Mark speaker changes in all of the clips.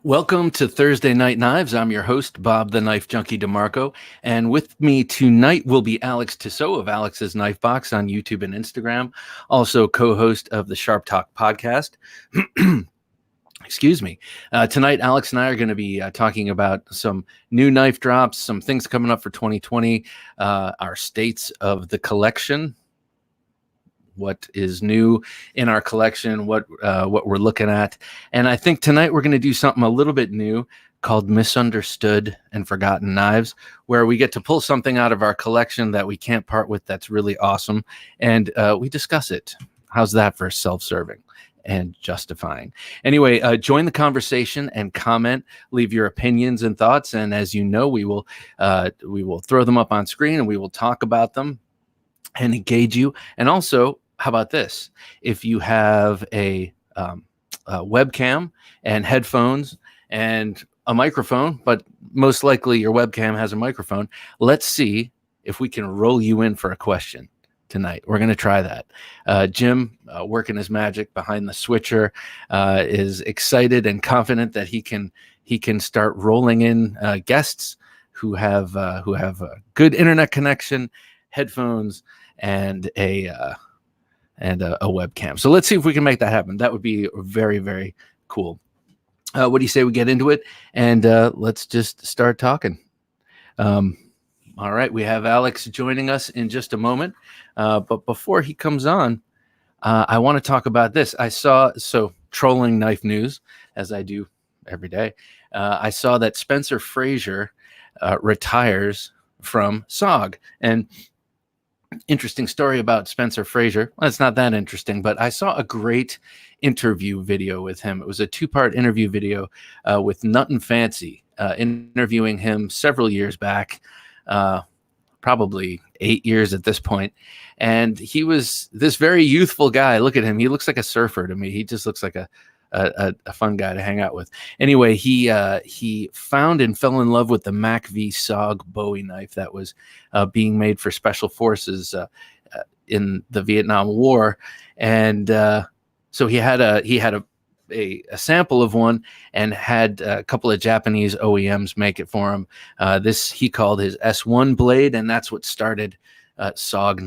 Speaker 1: Welcome to Thursday Night Knives. I'm your host, Bob the Knife Junkie DeMarco. And with me tonight will be Alex Tissot of Alex's Knifebox on YouTube and Instagram, also co-host of the Sharp Talk podcast. Excuse me. Tonight, Alex and I are going to be talking about some new knife drops, some things coming up for 2020, our states of the collection, what is new in our collection, what we're looking at. And I think tonight we're going to do something a little bit new called Misunderstood and Forgotten Knives, where we get to pull something out of our collection that we can't part with that's really awesome, and we discuss it. How's that for self-serving and justifying? Anyway, join the conversation and comment, leave your opinions and thoughts, and as you know, we will throw them up on screen and we will talk about them and engage you. And also, how about this? If you have a webcam and headphones and a microphone, but most likely your webcam has a microphone, let's see if we can roll you in for a question tonight. We're going to try that. Jim, working his magic behind the switcher, is excited and confident that he can start rolling in guests who have a good internet connection, headphones, and a webcam. So let's see if we can make that happen. That would be very, very cool. What do you say we get into it? And let's just start talking. All right, we have Alex joining us in just a moment. But before he comes on, I want to talk about this. Trolling knife news, as I do every day. I saw that Spencer Frazer retires from SOG. And interesting story about Spencer Frazer. Well, it's not that interesting, but I saw a great interview video with him. It was a two-part interview video with Nut and Fancy, interviewing him several years back, probably 8 years at this point. And he was this very youthful guy. Look at him. He looks like a surfer to me. He just looks like a fun guy to hang out with. Anyway, he found and fell in love with the Mac V SOG Bowie knife that was being made for special forces in the Vietnam War, and so he had a sample of one and had a couple of Japanese OEMs make it for him. This he called his S1 blade, and that's what started SOG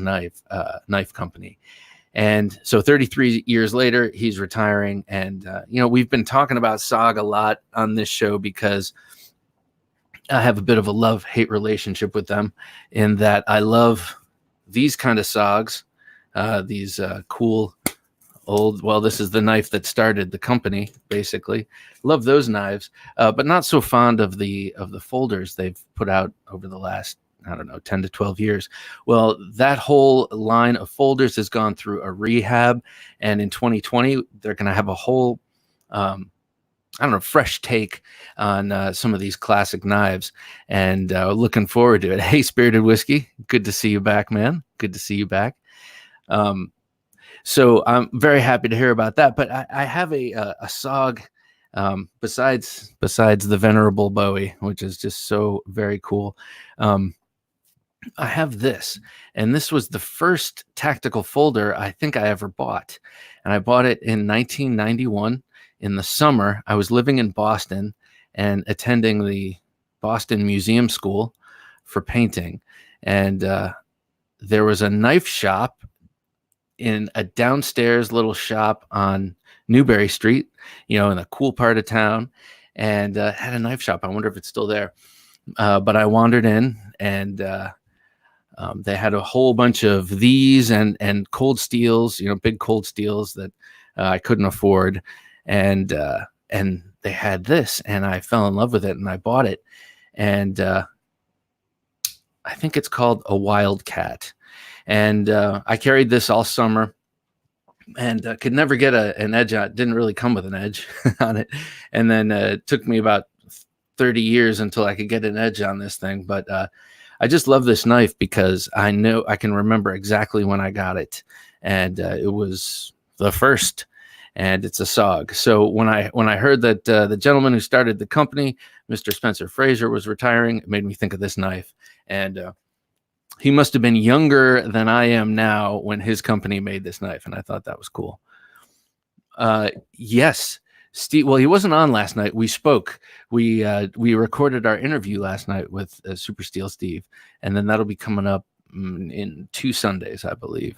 Speaker 1: knife company. And so 33 years later, he's retiring. And, we've been talking about SOG a lot on this show because I have a bit of a love-hate relationship with them in that I love these kind of SOGs, these cool old, well, this is the knife that started the company, basically. Love those knives, but not so fond of the folders they've put out over the last 10 to 12 years. Well, that whole line of folders has gone through a rehab. And in 2020, they're going to have a whole, fresh take on some of these classic knives. And looking forward to it. Hey, Spirited Whiskey. Good to see you back, man. Good to see you back. So I'm very happy to hear about that. But I have a SOG, besides the venerable Bowie, which is just so very cool. I have this, and this was the first tactical folder I think I ever bought. And I bought it in 1991 in the summer. I was living in Boston and attending the Boston Museum School for painting. And there was a knife shop in a downstairs little shop on Newbury Street, in a cool part of town, and had a knife shop. I wonder if it's still there. But I wandered in, and they had a whole bunch of these and cold steels, big cold steels that I couldn't afford. And they had this, and I fell in love with it, and I bought it. And I think it's called a Wildcat. And I carried this all summer and could never get an edge on it. Didn't really come with an edge on it. And then it took me about 30 years until I could get an edge on this thing. But I just love this knife because I know I can remember exactly when I got it, and it was the first, and it's a SOG. So when I heard that the gentleman who started the company, Mr. Spencer Frazer, was retiring, it made me think of this knife, and he must have been younger than I am now when his company made this knife, and I thought that was cool. Yes, Steve, well, he wasn't on last night. We spoke. We recorded our interview last night with Super Steel Steve, and then that'll be coming up in 2 Sundays, I believe.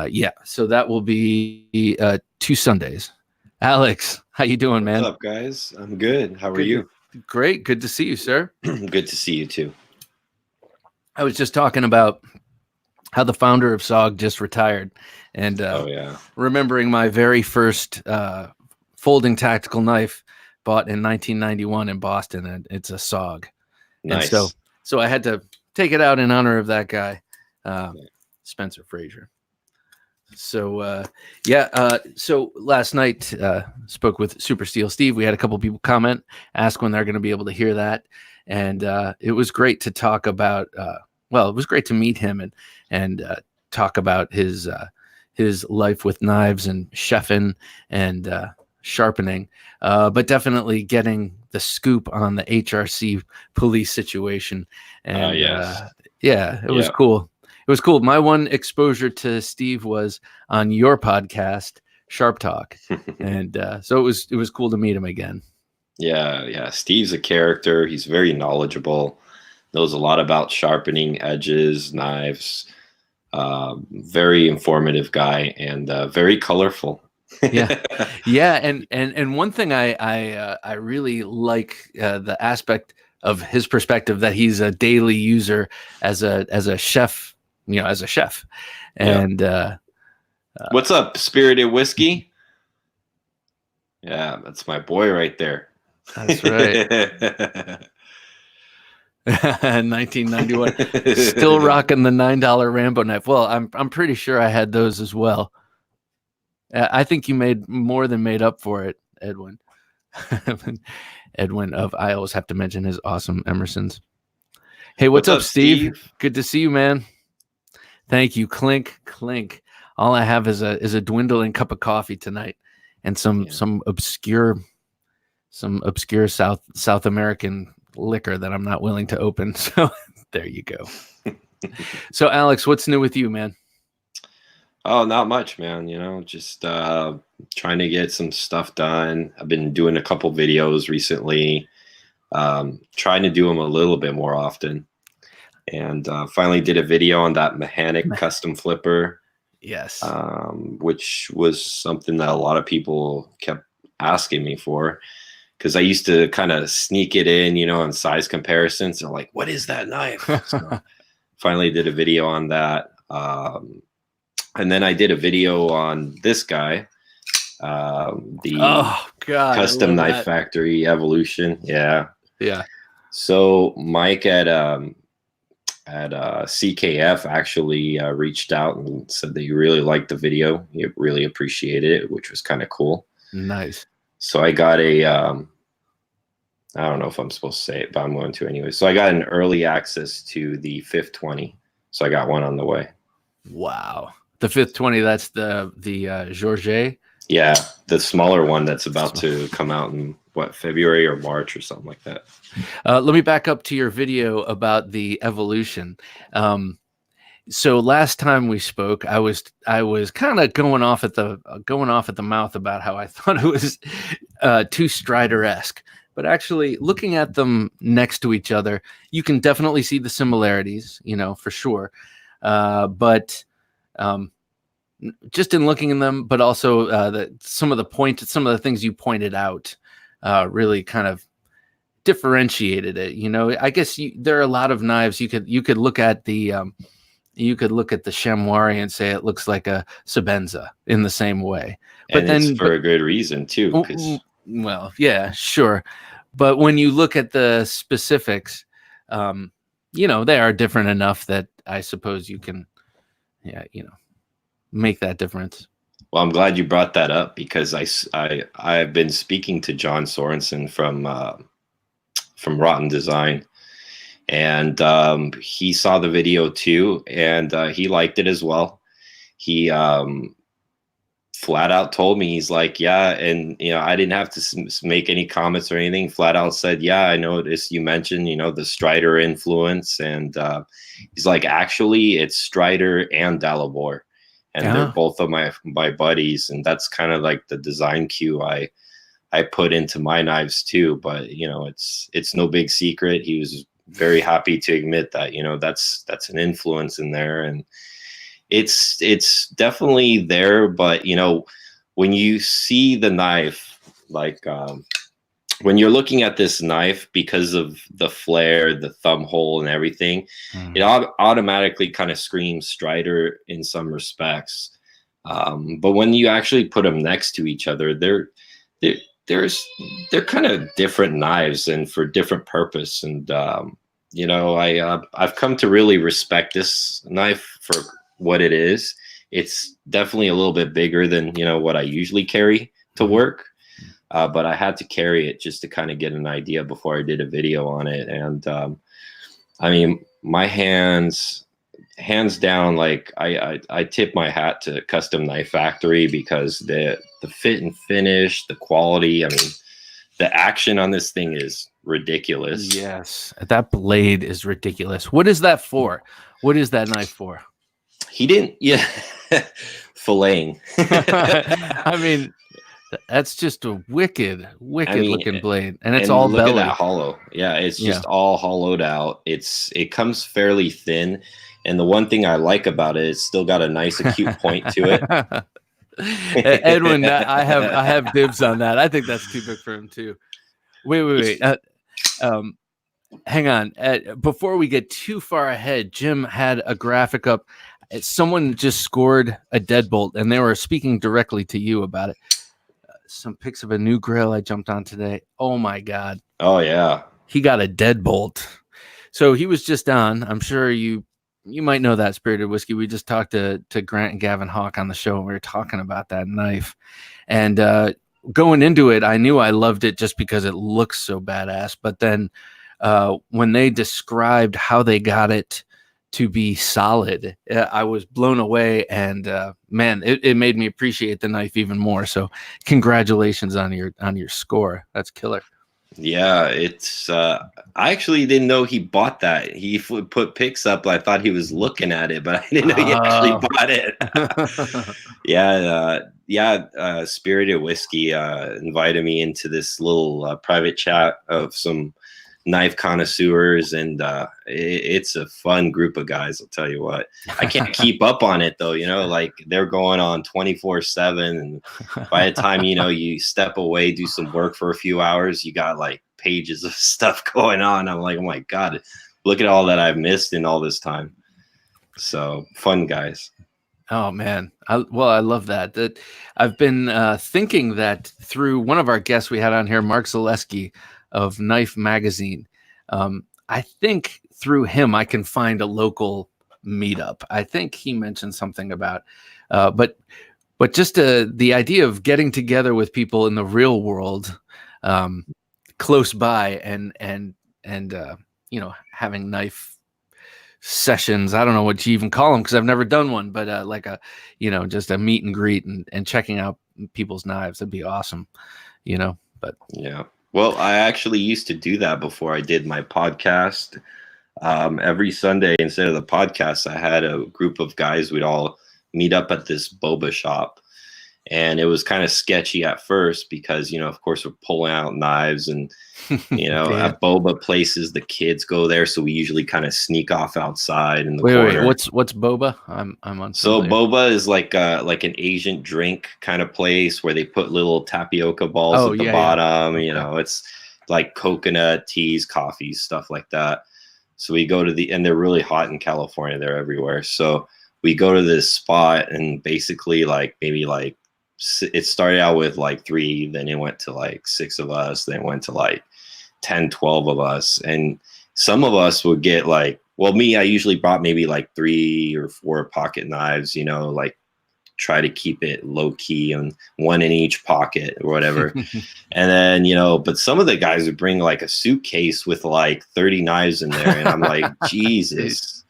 Speaker 1: Yeah, so that will be 2 Sundays. Alex, how you doing, man?
Speaker 2: What's up, guys? I'm good. How are you?
Speaker 1: Great. Good to see you, sir.
Speaker 2: Good to see you too.
Speaker 1: I was just talking about how the founder of SOG just retired, and remembering my very first folding tactical knife bought in 1991 in Boston, and it's a SOG.
Speaker 2: Nice.
Speaker 1: And so I had to take it out in honor of that guy, Spencer Frazer. So so last night spoke with Super Steel Steve. We had a couple people comment, ask when they're going to be able to hear that, and it was great to talk about. It was great to meet him and talk about his life with knives and chefing and sharpening, but definitely getting the scoop on the HRC police situation. And it was cool. It was cool. My one exposure to Steve was on your podcast, Sharp Talk, and so it was cool to meet him again.
Speaker 2: Yeah. Steve's a character. He's very knowledgeable. Knows a lot about sharpening edges, knives. Very informative guy and very colorful.
Speaker 1: Yeah. And one thing I really like the aspect of his perspective that he's a daily user as a chef. As a chef. And
Speaker 2: what's up, Spirited Whiskey? Yeah, that's my boy right there.
Speaker 1: That's right. 1991. Still rocking the $9 Rambo knife. Well, I'm pretty sure I had those as well. I think you made more than made up for it, Edwin. Edwin I always have to mention his awesome Emersons. Hey, what's up, Steve? Good to see you, man. Thank you. Clink, clink. All I have is a dwindling cup of coffee tonight, and some obscure South American liquor that I'm not willing to open. So there you go. So Alex, what's new with you, man?
Speaker 2: Oh, not much, man. Just trying to get some stuff done. I've been doing a couple videos recently, trying to do them a little bit more often. And finally did a video on that mechanic custom flipper.
Speaker 1: Yes.
Speaker 2: Which was something that a lot of people kept asking me for, because I used to kind of sneak it in, on size comparisons. They're like, what is that knife? So finally did a video on that. And then I did a video on this guy, the Custom Knife Factory Evolution. Yeah. So Mike at CKF actually reached out and said that he really liked the video. He really appreciated it, which was kind of cool.
Speaker 1: Nice.
Speaker 2: So I got I don't know if I'm supposed to say it, but I'm going to anyway. So I got an early access to the 520. So I got one on the way.
Speaker 1: Wow. The 520, that's the Georget?
Speaker 2: Yeah, the smaller one that's about to come out in February or March or something like that.
Speaker 1: Let me back up to your video about the evolution. So last time we spoke, I was kind of going off at the mouth about how I thought it was too Strider-esque. But actually, looking at them next to each other, you can definitely see the similarities, for sure. But just in looking in them, but also some of the things you pointed out really kind of differentiated it. I guess there are a lot of knives you could look at the chamois and say it looks like a Sebenza in the same way, but
Speaker 2: it's for a good reason too.
Speaker 1: Well, yeah, sure, but when you look at the specifics, they are different enough that I suppose you can, make that difference.
Speaker 2: Well, I'm glad you brought that up, because I've been speaking to John Sorensen from Rotten Design, and he saw the video too, and he liked it as well. He flat out told me, he's like, yeah, and I didn't have to make any comments or anything. Flat out said, yeah, I noticed you mentioned the Strider influence, and he's like, actually it's Strider and Dalibor. and they're both of my buddies, and that's kind of like the design cue I put into my knives too. But you know, it's no big secret. He was very happy to admit that, you know, that's an influence in there, and it's definitely there. But you know, when you see the knife, like when you're looking at this knife, because of the flare, the thumb hole, and everything, it automatically kind of screams Strider in some respects. But when you actually put them next to each other, they're kind of different knives and for different purpose. And you know, I've come to really respect this knife for what it is. It's definitely a little bit bigger than, you know, what I usually carry to work. But I had to carry it just to kind of get an idea before I did a video on it. And I mean, my hands down, like I tip my hat to Custom Knife Factory, because the fit and finish, the quality, I mean, the action on this thing is ridiculous.
Speaker 1: Yes, that blade is ridiculous. What is that for? What is that knife for?
Speaker 2: He didn't, filleting.
Speaker 1: I mean, that's just a wicked looking blade, and it's all
Speaker 2: look
Speaker 1: belly.
Speaker 2: At that hollow. Yeah, it's just all hollowed out. It comes fairly thin, and the one thing I like about it, it's still got a nice acute point to it.
Speaker 1: Edwin, I have dibs on that. I think that's too big for him too. Wait. Hang on. Before we get too far ahead, Jim had a graphic up. Someone just scored a deadbolt, and they were speaking directly to you about it. Some pics of a new grill I jumped on today. Oh my God.
Speaker 2: Oh yeah.
Speaker 1: He got a deadbolt. So he was just on. I'm sure you might know that, Spirited Whiskey. We just talked to Grant and Gavin Hawk on the show, and we were talking about that knife. And going into it, I knew I loved it just because it looks so badass. But then when they described how they got it to be solid, I was blown away, and man, it made me appreciate the knife even more. So congratulations on your score. That's killer.
Speaker 2: Yeah, it's I actually didn't know he bought that. He put pics up. I thought he was looking at it, but I didn't know he actually bought it. Spirited Whiskey invited me into this little private chat of some knife connoisseurs, and it's a fun group of guys. I'll tell you what, I can't keep up on it though, you know, like they're going on 24/7, and by the time, you know, you step away, do some work for a few hours, you got like pages of stuff going on. I'm like, oh my God, look at all that I've missed in all this time. So fun guys.
Speaker 1: Oh man, I love that. That I've been thinking that through one of our guests we had on here, Mark Zaleski of Knife Magazine. I think through him I can find a local meetup. I think he mentioned something about, but just the idea of getting together with people in the real world, close by, and you know, having knife sessions. I don't know what you even call them, because I've never done one, but like a, you know, just a meet and greet and checking out people's knives. That'd be awesome, you know. But
Speaker 2: yeah. Well, I actually used to do that before I did my podcast. Every Sunday, instead of the podcast, I had a group of guys. We'd all meet up at this boba shop. And it was kind of sketchy at first because, you know, of course, we're pulling out knives, and, you know, at boba places, the kids go there. So we usually kind of sneak off outside in the corner.
Speaker 1: Wait, what's boba? I'm on.
Speaker 2: So boba is like an Asian drink kind of place where they put little tapioca balls at the bottom. You know, it's like coconut teas, coffees, stuff like that. So we go to and they're really hot in California. They're everywhere. So we go to this spot, and basically it started out with like 3, then it went to like 6 of us, then it went to like 10, 12 of us. And some of us would get like, well, me, I usually brought maybe like 3 or 4 pocket knives, you know, like try to keep it low key and one in each pocket or whatever. And then, you know, but some of the guys would bring like a suitcase with like 30 knives in there. And I'm like, Jesus,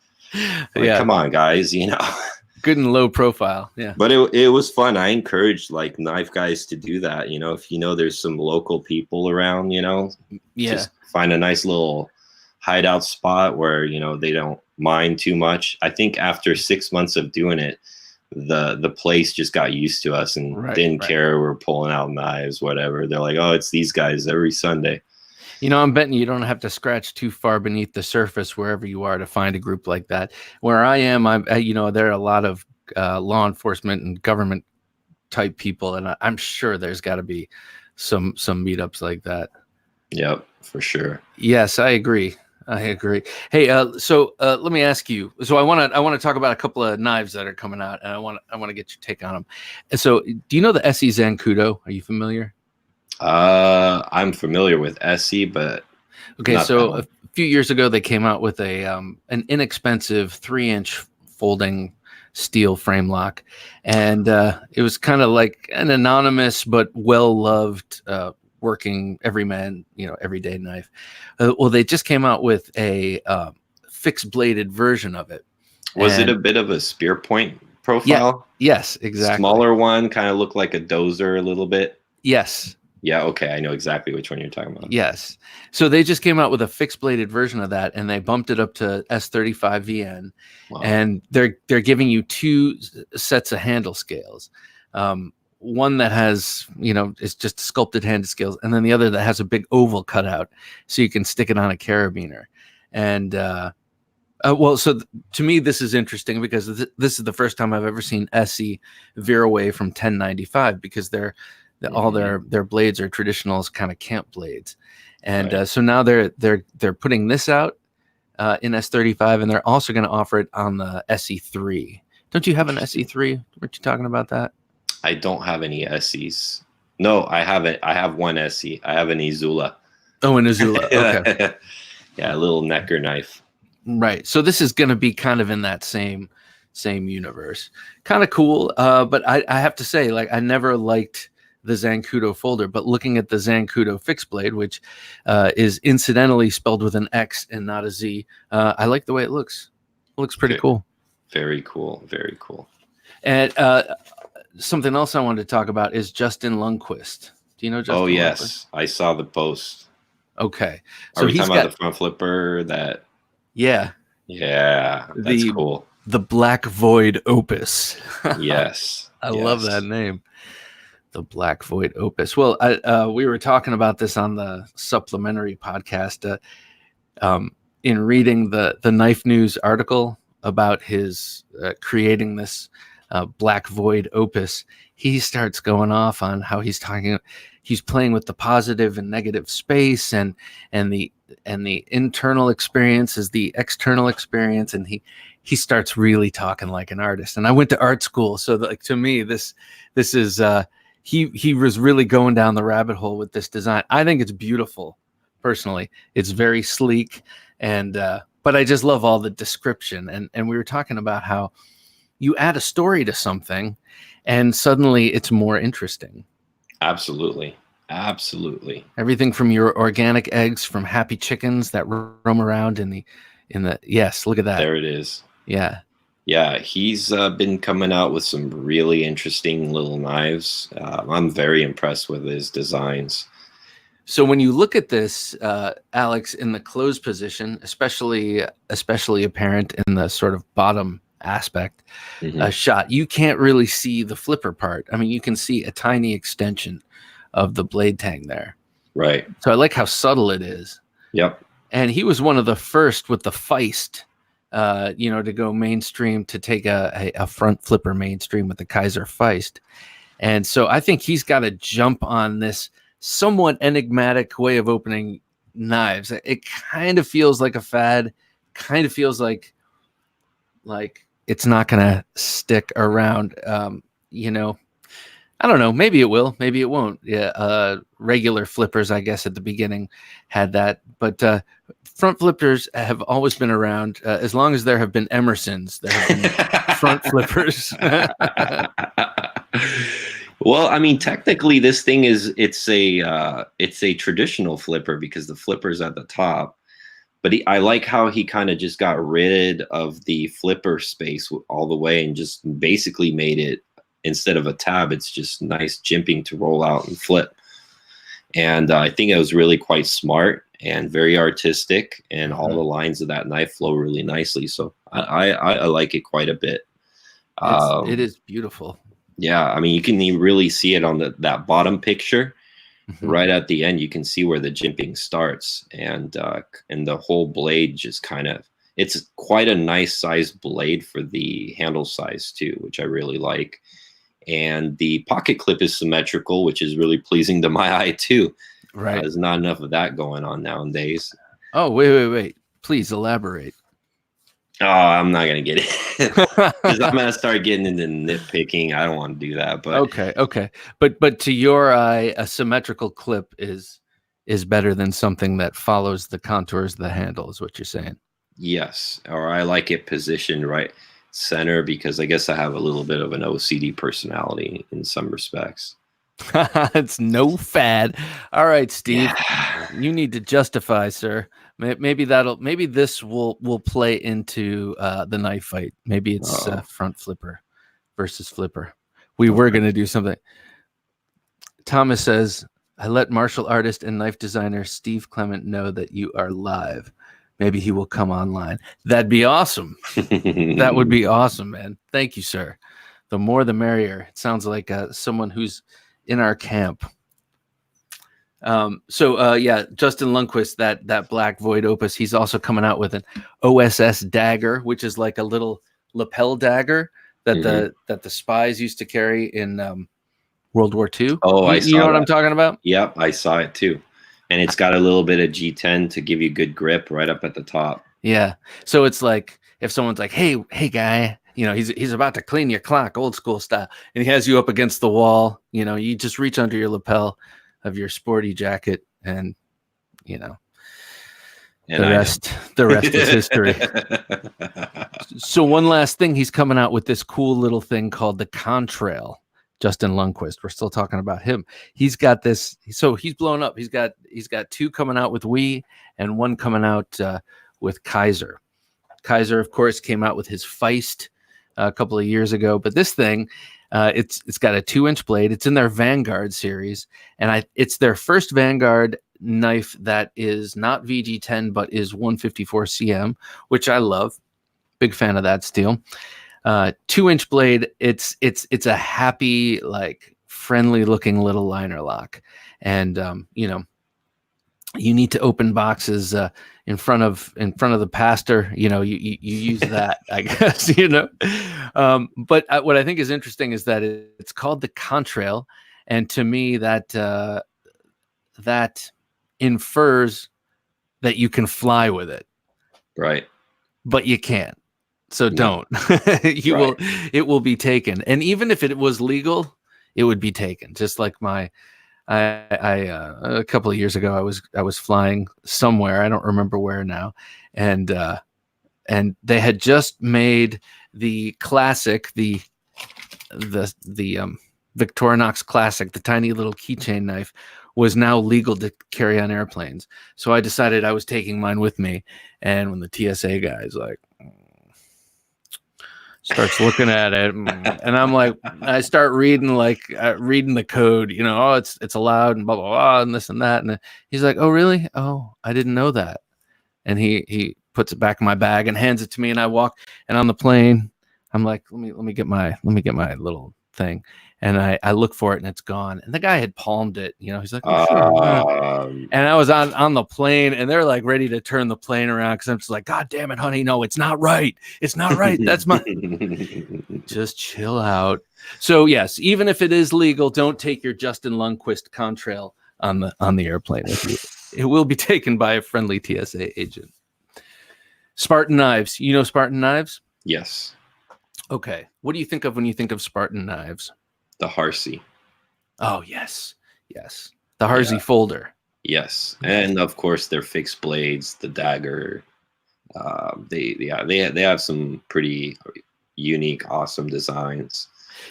Speaker 2: like, come on, guys, you know.
Speaker 1: Good and low profile. Yeah.
Speaker 2: But it was fun. I encouraged like knife guys to do that. You know, if you know there's some local people around, you know, just find a nice little hideout spot where, you know, they don't mind too much. I think after 6 months of doing it, the place just got used to us and didn't care we're pulling out knives, whatever. They're like, oh, it's these guys every Sunday.
Speaker 1: You know, I'm betting you don't have to scratch too far beneath the surface wherever you are to find a group like that. Where I am, you know, there are a lot of law enforcement and government type people, and I'm sure there's got to be some meetups like that.
Speaker 2: Yep, for sure.
Speaker 1: Yes, I agree. Hey, so let me ask you. So I want to talk about a couple of knives that are coming out, and I want to get your take on them. And so, do you know the SE Zancudo? Are you familiar?
Speaker 2: I'm familiar with SE, but
Speaker 1: okay. So a few years ago, they came out with an inexpensive 3-inch folding steel frame lock, and it was kind of like an anonymous but well-loved working everyman, you know, everyday knife. Well, they just came out with a fixed bladed version of it.
Speaker 2: Was it a bit of a spear point profile?
Speaker 1: Yeah, yes, exactly.
Speaker 2: Smaller one, kind of looked like a dozer a little bit.
Speaker 1: Yes.
Speaker 2: Yeah, okay, I know exactly which one you're talking about.
Speaker 1: Yes. So they just came out with a fixed bladed version of that, and they bumped it up to S35 VN. Wow. And they're giving you 2 sets of handle scales. One that has, you know, it's just sculpted handle scales, and then the other that has a big oval cutout so you can stick it on a carabiner. And well, so to me, this is interesting because this is the first time I've ever seen SE veer away from 1095 because all their blades are traditional kind of camp blades. And so now they're putting this out in S35, and they're also going to offer it on the SE3. Don't you have an SE3? Weren't you talking about that?
Speaker 2: I don't have any SEs. No, I haven't. I have one SE. I have an Izula.
Speaker 1: Oh, an Izula. Okay.
Speaker 2: Yeah, a little Necker knife.
Speaker 1: Right. So this is going to be kind of in that same universe. Kind of cool. But I have to say, like, I never liked the Zancudo folder, but looking at the Zancudo fixed blade, which is incidentally spelled with an X and not a Z, I like the way it looks. It looks pretty cool.
Speaker 2: Very cool. Very cool.
Speaker 1: And something else I wanted to talk about is Justin Lundquist. Do you know Justin?
Speaker 2: Oh, yes.
Speaker 1: Lundquist?
Speaker 2: I saw the post.
Speaker 1: Okay.
Speaker 2: So are we talking about the front flipper that...
Speaker 1: Yeah.
Speaker 2: Yeah, that's cool.
Speaker 1: The Black Void Opus.
Speaker 2: Yes.
Speaker 1: I love that name. The Black Void Opus. Well, we were talking about this on the supplementary podcast. In reading the Knife News article about his creating this Black Void Opus, he starts going off on how he's playing with the positive and negative space, and the internal experience is the external experience, and he starts really talking like an artist. And I went to art school, so like to me, this is he was really going down the rabbit hole with this design. I think it's beautiful, personally. It's very sleek, and but I just love all the description. And we were talking about how you add a story to something, and suddenly it's more interesting.
Speaker 2: Absolutely. Absolutely.
Speaker 1: Everything from your organic eggs from happy chickens that roam around in the yes, look at that.
Speaker 2: There it is.
Speaker 1: Yeah.
Speaker 2: Yeah, he's been coming out with some really interesting little knives. I'm very impressed with his designs.
Speaker 1: So when you look at this, Alex, in the closed position, especially apparent in the sort of bottom aspect shot, you can't really see the flipper part. I mean, you can see a tiny extension of the blade tang there.
Speaker 2: Right.
Speaker 1: So I like how subtle it is.
Speaker 2: Yep.
Speaker 1: And he was one of the first with the Feist, to go mainstream, to take a front flipper mainstream with the Kaiser Feist. And so I think he's got to jump on this somewhat enigmatic way of opening knives. It kind of feels like a fad, kind of feels like it's not going to stick around. I don't know. Maybe it will. Maybe it won't. Yeah. Regular flippers, I guess, at the beginning had that. But front flippers have always been around. As long as there have been Emersons, there have been front flippers.
Speaker 2: Well, I mean, technically, this thing it's a traditional flipper because the flipper's at the top. But I like how he kind of just got rid of the flipper space all the way and just basically made it, instead of a tab, it's just nice jimping to roll out and flip. And I think it was really quite smart and very artistic, and all the lines of that knife flow really nicely. So I like it quite a bit.
Speaker 1: It is beautiful.
Speaker 2: Yeah, I mean, you can really see it on that bottom picture. Right at the end, you can see where the jimping starts, and the whole blade just kind of, it's quite a nice sized blade for the handle size too, which I really like. And the pocket clip is symmetrical, which is really pleasing to my eye too.
Speaker 1: Right.
Speaker 2: There's not enough of that going on nowadays.
Speaker 1: Oh, wait. Please elaborate.
Speaker 2: Oh, I'm not gonna get it because I'm gonna start getting into nitpicking. I don't want to do that. But
Speaker 1: okay. But to your eye, a symmetrical clip is better than something that follows the contours of the handle, is what you're saying.
Speaker 2: Yes, or I like it positioned right center because I guess I have a little bit of an OCD personality in some respects.
Speaker 1: It's no fad. All right, Steve,
Speaker 2: Yeah.
Speaker 1: you need to justify, sir. Maybe this will play into the knife fight. Maybe it's front flipper versus flipper. We were going to do something. Thomas says, I let martial artist and knife designer Steve Clement know that you are live. Maybe he will come online. That'd be awesome. That would be awesome, man. Thank you, sir. The more the merrier. It sounds like someone who's in our camp. Justin Lundquist, that Black Void Opus, he's also coming out with an OSS dagger, which is like a little lapel dagger that the spies used to carry in World War II.
Speaker 2: Oh,
Speaker 1: you know what I'm talking about?
Speaker 2: Yep, I saw it too. And it's got a little bit of G10 to give you good grip right up at the top.
Speaker 1: Yeah. So it's like if someone's like, hey guy, he's about to clean your clock, old school style, and he has you up against the wall, you just reach under your lapel of your sporty jacket, and the rest is history. So one last thing, he's coming out with this cool little thing called the Contrail. Justin Lundquist, we're still talking about him. He's got this, so he's blown up. He's got two coming out with Wii and one coming out with Kaiser. Kaiser, of course, came out with his Feist a couple of years ago, but this thing, it's got a 2-inch blade. It's in their Vanguard series, and it's their first Vanguard knife that is not VG10 but is 154 cm, which I love. Big fan of that steel. 2-inch blade. It's a happy, like friendly looking little liner lock, and you need to open boxes in front of the pastor. You use that, I guess. But what I think is interesting is that it's called the Contrail, and to me that infers that you can fly with it, right? But you can't. So don't. It will be taken. And even if it was legal, it would be taken. Just like a couple of years ago, I was flying somewhere. I don't remember where now. And they had just made the classic, the Victorinox Classic, the tiny little keychain knife, was now legal to carry on airplanes. So I decided I was taking mine with me. And when the TSA guy's like, starts looking at it, and I'm like, I start reading the code, it's allowed and blah blah blah and this and that, and he's like, oh really? Oh, I didn't know that. And he puts it back in my bag and hands it to me, and I walk, and on the plane I'm like, let me get my little thing, and I look for it, and it's gone. And the guy had palmed it, he's like, oh, sure. And I was on the plane, and they're like ready to turn the plane around because I'm just like, God damn it, honey, no, it's not right. That's my just chill out. So yes, even if it is legal, don't take your Justin Lundquist Contrail on the airplane with you. It will be taken by a friendly TSA agent. Spartan knives. Spartan knives?
Speaker 2: Yes.
Speaker 1: Okay. What do you think of when you think of Spartan knives?
Speaker 2: The Harsey.
Speaker 1: Oh, yes. The Harsey folder.
Speaker 2: Yes. And of course their fixed blades, the dagger. They have some pretty unique, awesome designs.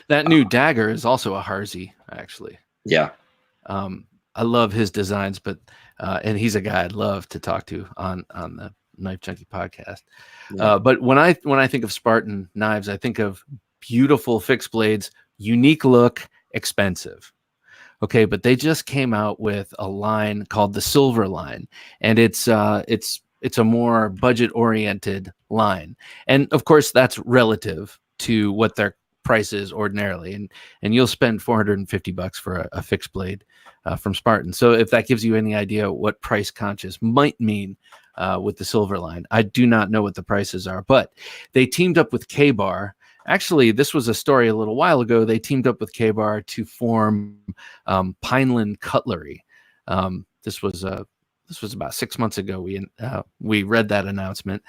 Speaker 1: That new dagger is also a Harsey, actually.
Speaker 2: Yeah.
Speaker 1: I love his designs, but and he's a guy I'd love to talk to on the Knife Junkie podcast. Yeah. But when I think of Spartan knives, I think of beautiful fixed blades, unique look, expensive. Okay, but they just came out with a line called the Silver line, and it's a more budget oriented line, and of course that's relative to what their price is ordinarily, and you'll spend $450 for a fixed blade from Spartan. So if that gives you any idea what price conscious might mean with the silver line, I do not know what the prices are, but they teamed up with K-Bar. Actually, this was a story a little while ago. They teamed up with K-Bar to form Pineland Cutlery. This was about 6 months ago. We read that announcement.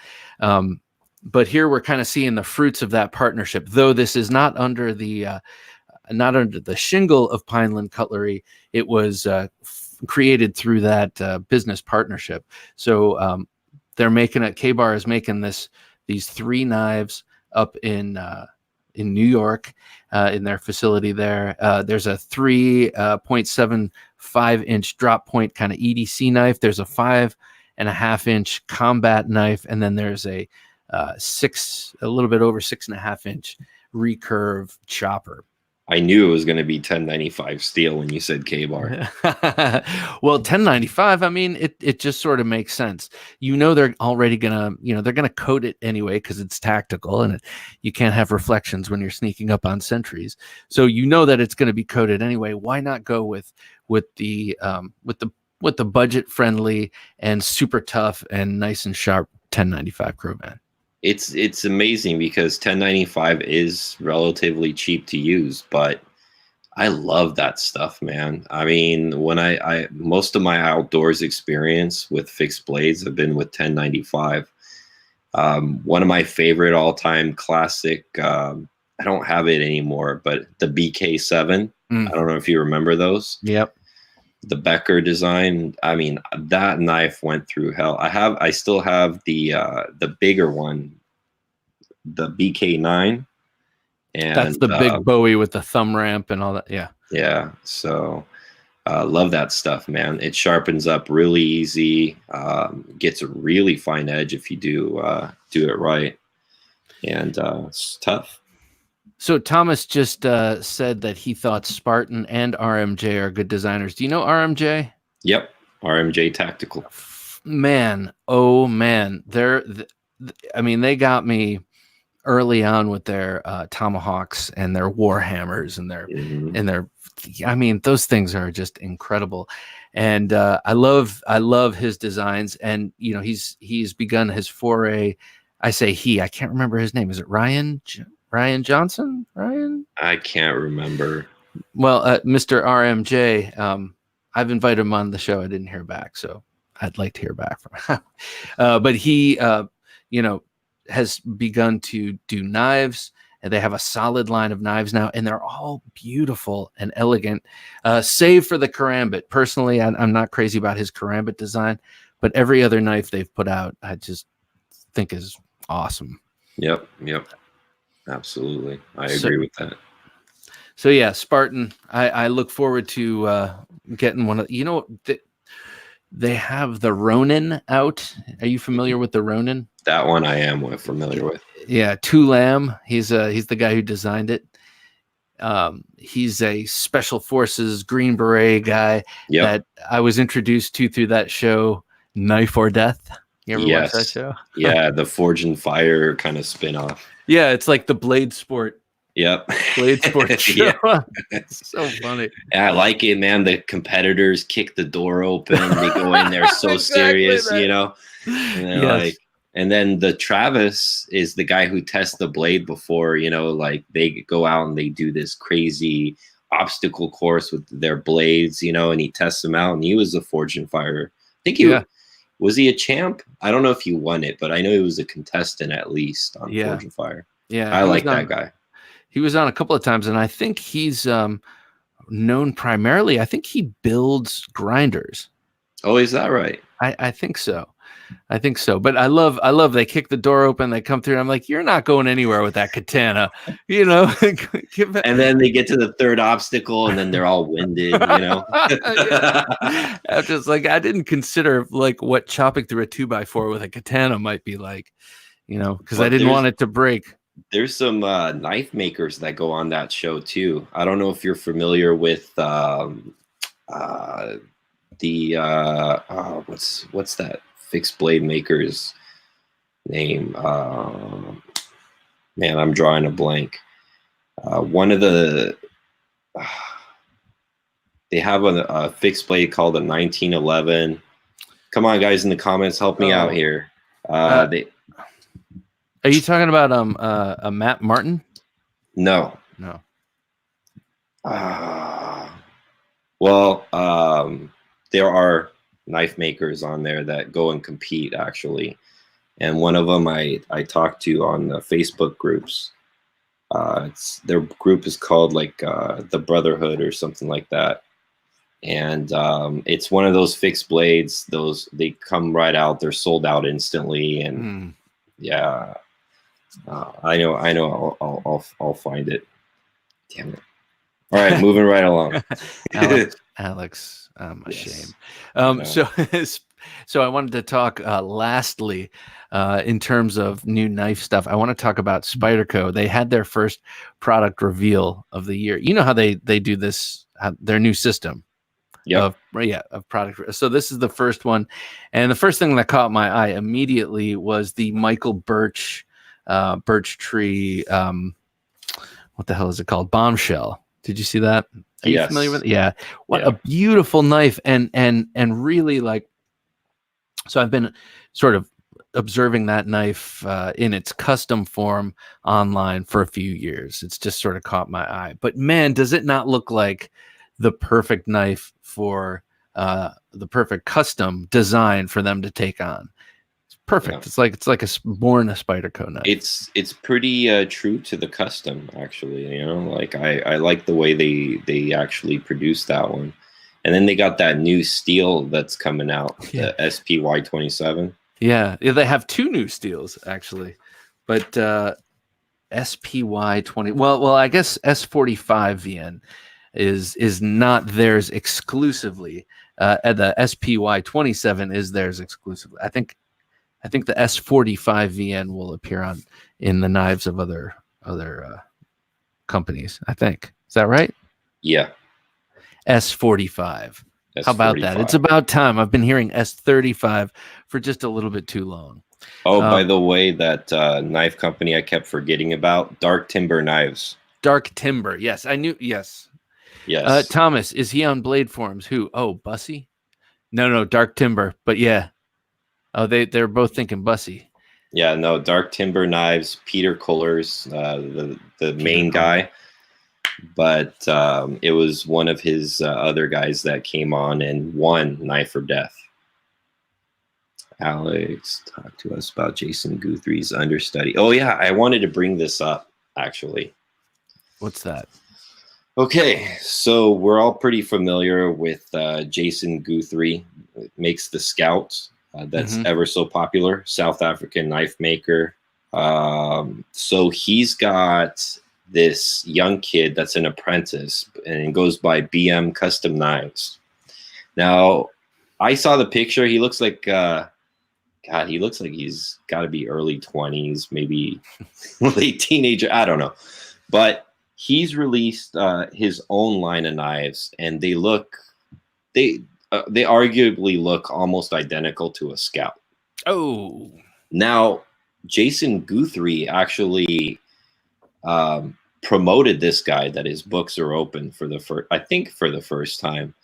Speaker 1: But here we're kind of seeing the fruits of that partnership, though this is not under the shingle of Pineland Cutlery. It was created through that business partnership. So they're making it. K-Bar is making these 3 knives up in New York in their facility there. There's a 3.75-inch drop point kind of EDC knife. There's a 5.5-inch combat knife, and then there's a a little bit over 6.5-inch recurve chopper.
Speaker 2: I knew it was going to be 1095 steel when you said K-Bar.
Speaker 1: Well, 1095, I mean, it just sort of makes sense. They're already gonna, they're gonna coat it anyway because it's tactical, and you can't have reflections when you're sneaking up on sentries. So that it's going to be coated anyway. Why not go with the budget friendly and super tough and nice and sharp 1095 Crowman?
Speaker 2: It's amazing because 1095 is relatively cheap to use, but I love that stuff, man. I mean, when I most of my outdoors experience with fixed blades have been with 1095. One of my favorite all-time classic, I don't have it anymore, but the BK7. I don't know if you remember those.
Speaker 1: Yep.
Speaker 2: The Becker design. I mean, that knife went through hell. I still have the bigger one, the BK9, and
Speaker 1: that's the big Bowie with the thumb ramp and all that. Yeah.
Speaker 2: So love that stuff, man. It sharpens up really easy. Gets a really fine edge if you do it right, and it's tough.
Speaker 1: So Thomas just said that he thought Spartan and RMJ are good designers. Do you know RMJ?
Speaker 2: Yep, RMJ Tactical.
Speaker 1: Man, oh man, they got me early on with their tomahawks and their warhammers and their I mean, those things are just incredible, and I love his designs, and he's begun his foray. I say I can't remember his name. Is it Ryan Johnson? Ryan? I
Speaker 2: can't remember.
Speaker 1: Well, Mr. RMJ, I've invited him on the show. I didn't hear back, so I'd like to hear back from him. But he, has begun to do knives, and they have a solid line of knives now, and they're all beautiful and elegant, save for the karambit. Personally, I'm not crazy about his karambit design, but every other knife they've put out, I just think is awesome.
Speaker 2: Yep. Absolutely. I agree with that.
Speaker 1: So yeah, Spartan, I look forward to getting one of, they have the Ronin out. Are you familiar with the Ronin?
Speaker 2: That one I am familiar with.
Speaker 1: Yeah, Lam. He's the guy who designed it. He's a special forces Green Beret guy that I was introduced to through that show, Knife or Death. You ever watch that show?
Speaker 2: Yeah, the Forge and Fire kind of spin-off.
Speaker 1: Yeah, it's like the Blade Sport.
Speaker 2: Yep.
Speaker 1: Blade Sport show. It's so funny.
Speaker 2: Yeah, I like it, man. The competitors kick the door open. They go in there so serious, And they're and then the Travis is the guy who tests the blade before, they go out and they do this crazy obstacle course with their blades, and he tests them out. And he was a Forge and Fire. I think was he a champ? I don't know if he won it, but I know he was a contestant at least on Forge and Fire.
Speaker 1: Yeah,
Speaker 2: I like that guy.
Speaker 1: He was on a couple of times, and I think he's known primarily. I think he builds grinders.
Speaker 2: Oh, is that right?
Speaker 1: I think so. But I love they kick the door open, they come through, and I'm like, you're not going anywhere with that katana,
Speaker 2: And then they get to the third obstacle, and then they're all winded,
Speaker 1: I'm just like, I didn't consider what chopping through a 2x4 with a katana might be like, because I didn't want it to break.
Speaker 2: There's some knife makers that go on that show too. I don't know if you're familiar with what's that fixed blade maker's name? Man, I'm drawing a blank. One of the they have a fixed blade called a 1911. Come on, guys, in the comments, help me out here. They
Speaker 1: Are you talking about a Matt Martin?
Speaker 2: no. Well, there are knife makers on there that go and compete, actually. And one of them I talked to on the Facebook groups. Their group is called like the Brotherhood or something like that. And it's one of those fixed blades. They come right out. They're sold out instantly. And yeah, I know. I'll find it. Damn it. All right, moving right along.
Speaker 1: Alex, I'm ashamed.
Speaker 2: Yes.
Speaker 1: So I wanted to talk lastly, in terms of new knife stuff. I want to talk about Spyderco. They had their first product reveal of the year. You know how they do this, their new system.
Speaker 2: Yep.
Speaker 1: Of product. So this is the first one, and the first thing that caught my eye immediately was the Michael Birch tree. What the hell is it called? Bombshell. Did you see that? Are you familiar with it? Yeah. What a beautiful knife, and really, like, so I've been sort of observing that knife in its custom form online for a few years. It's just sort of caught my eye. But man, does it not look like the perfect knife for the perfect custom design for them to take on? It's perfect. Yeah. It's like born a Spyderco knife.
Speaker 2: It's pretty true to the custom, actually. You know, like I like the way they actually produced that one. And then they got that new steel that's coming out, the SPY27.
Speaker 1: Yeah, they have two new steels actually, but SPY20. Well, I guess S45 VN is not theirs exclusively. The SPY27 is theirs exclusively. I think the S45 VN will appear in the knives of other companies. I think, is that right?
Speaker 2: Yeah.
Speaker 1: S45. How about that? It's about time. I've been hearing S35 for just a little bit too long.
Speaker 2: Oh, by the way, that knife company I kept forgetting about, Dark Timber Knives.
Speaker 1: Dark Timber. Yes, I knew. Yes.
Speaker 2: Yes.
Speaker 1: Thomas, is he on BladeForums? Who? Oh, Bussy? No, Dark Timber. But yeah. Oh, they're both thinking Bussy.
Speaker 2: Yeah, no, Dark Timber Knives, Peter Kullers, the main guy. But it was one of his other guys that came on and won Knife or Death. Alex, talk to us about Jason Guthrie's understudy. Oh, yeah, I wanted to bring this up, actually.
Speaker 1: What's that?
Speaker 2: Okay, so we're all pretty familiar with Jason Guthrie. Makes the Scout. That's ever so popular. South African knife maker. So he's got this young kid that's an apprentice and goes by BM Custom Knives. Now, I saw the picture. He looks like, God, he looks like he's got to be early 20s, maybe late teenager. I don't know. But he's released his own line of knives, and they arguably look almost identical to a Scout.
Speaker 1: Oh.
Speaker 2: Now, Jason Guthrie actually promoted this guy that his books are open for the first time,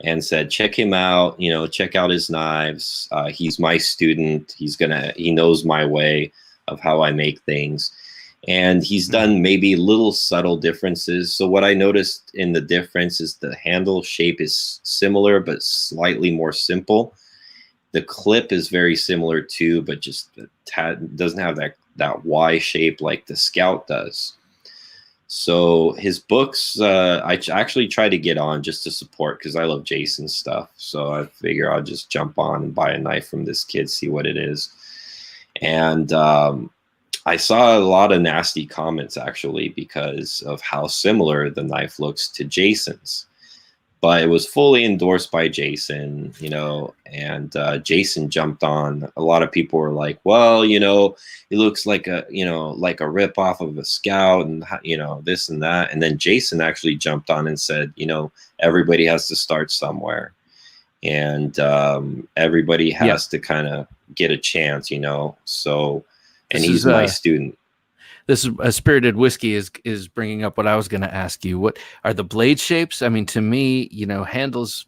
Speaker 2: and said, check him out, check out his knives. He's my student. He knows my way of how I make things. And he's done maybe little subtle differences. So what I noticed in the difference is the handle shape is similar, but slightly more simple. The clip is very similar too, but just doesn't have that Y shape like the Scout does. So his books, I actually try to get on just to support, because I love Jason's stuff. So I figure I'll just jump on and buy a knife from this kid, see what it is. And I saw a lot of nasty comments, actually, because of how similar the knife looks to Jason's. But it was fully endorsed by Jason, and Jason jumped on. A lot of people were like, well, it looks like a rip off of a Scout, and, this and that. And then Jason actually jumped on and said, everybody has to start somewhere. And everybody has to kind of get a chance, so, and he's my student.
Speaker 1: This is a Spirited Whiskey is bringing up what I was going to ask you. What are the blade shapes? I mean, to me, handles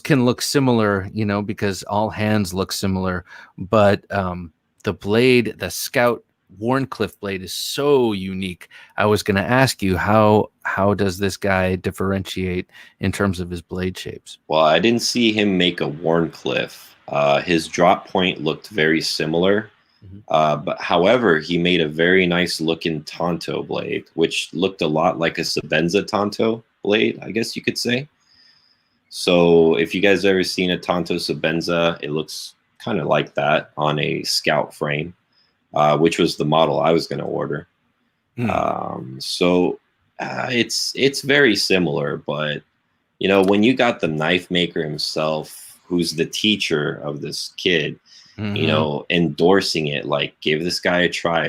Speaker 1: can look similar, because all hands look similar, but the blade, the Scout Wharncliffe blade, is so unique. I was going to ask you, how does this guy differentiate in terms of his blade shapes?
Speaker 2: Well, I didn't see him make a Wharncliffe. His drop point looked very similar. But however, he made a very nice looking Tonto blade, which looked a lot like a Sabenza Tonto blade, I guess you could say. So if you guys ever seen a Tonto Sabenza, it looks kind of like that on a Scout frame, which was the model I was going to order. So it's very similar, but when you got the knife maker himself, who's the teacher of this kid, endorsing it, like, give this guy a try,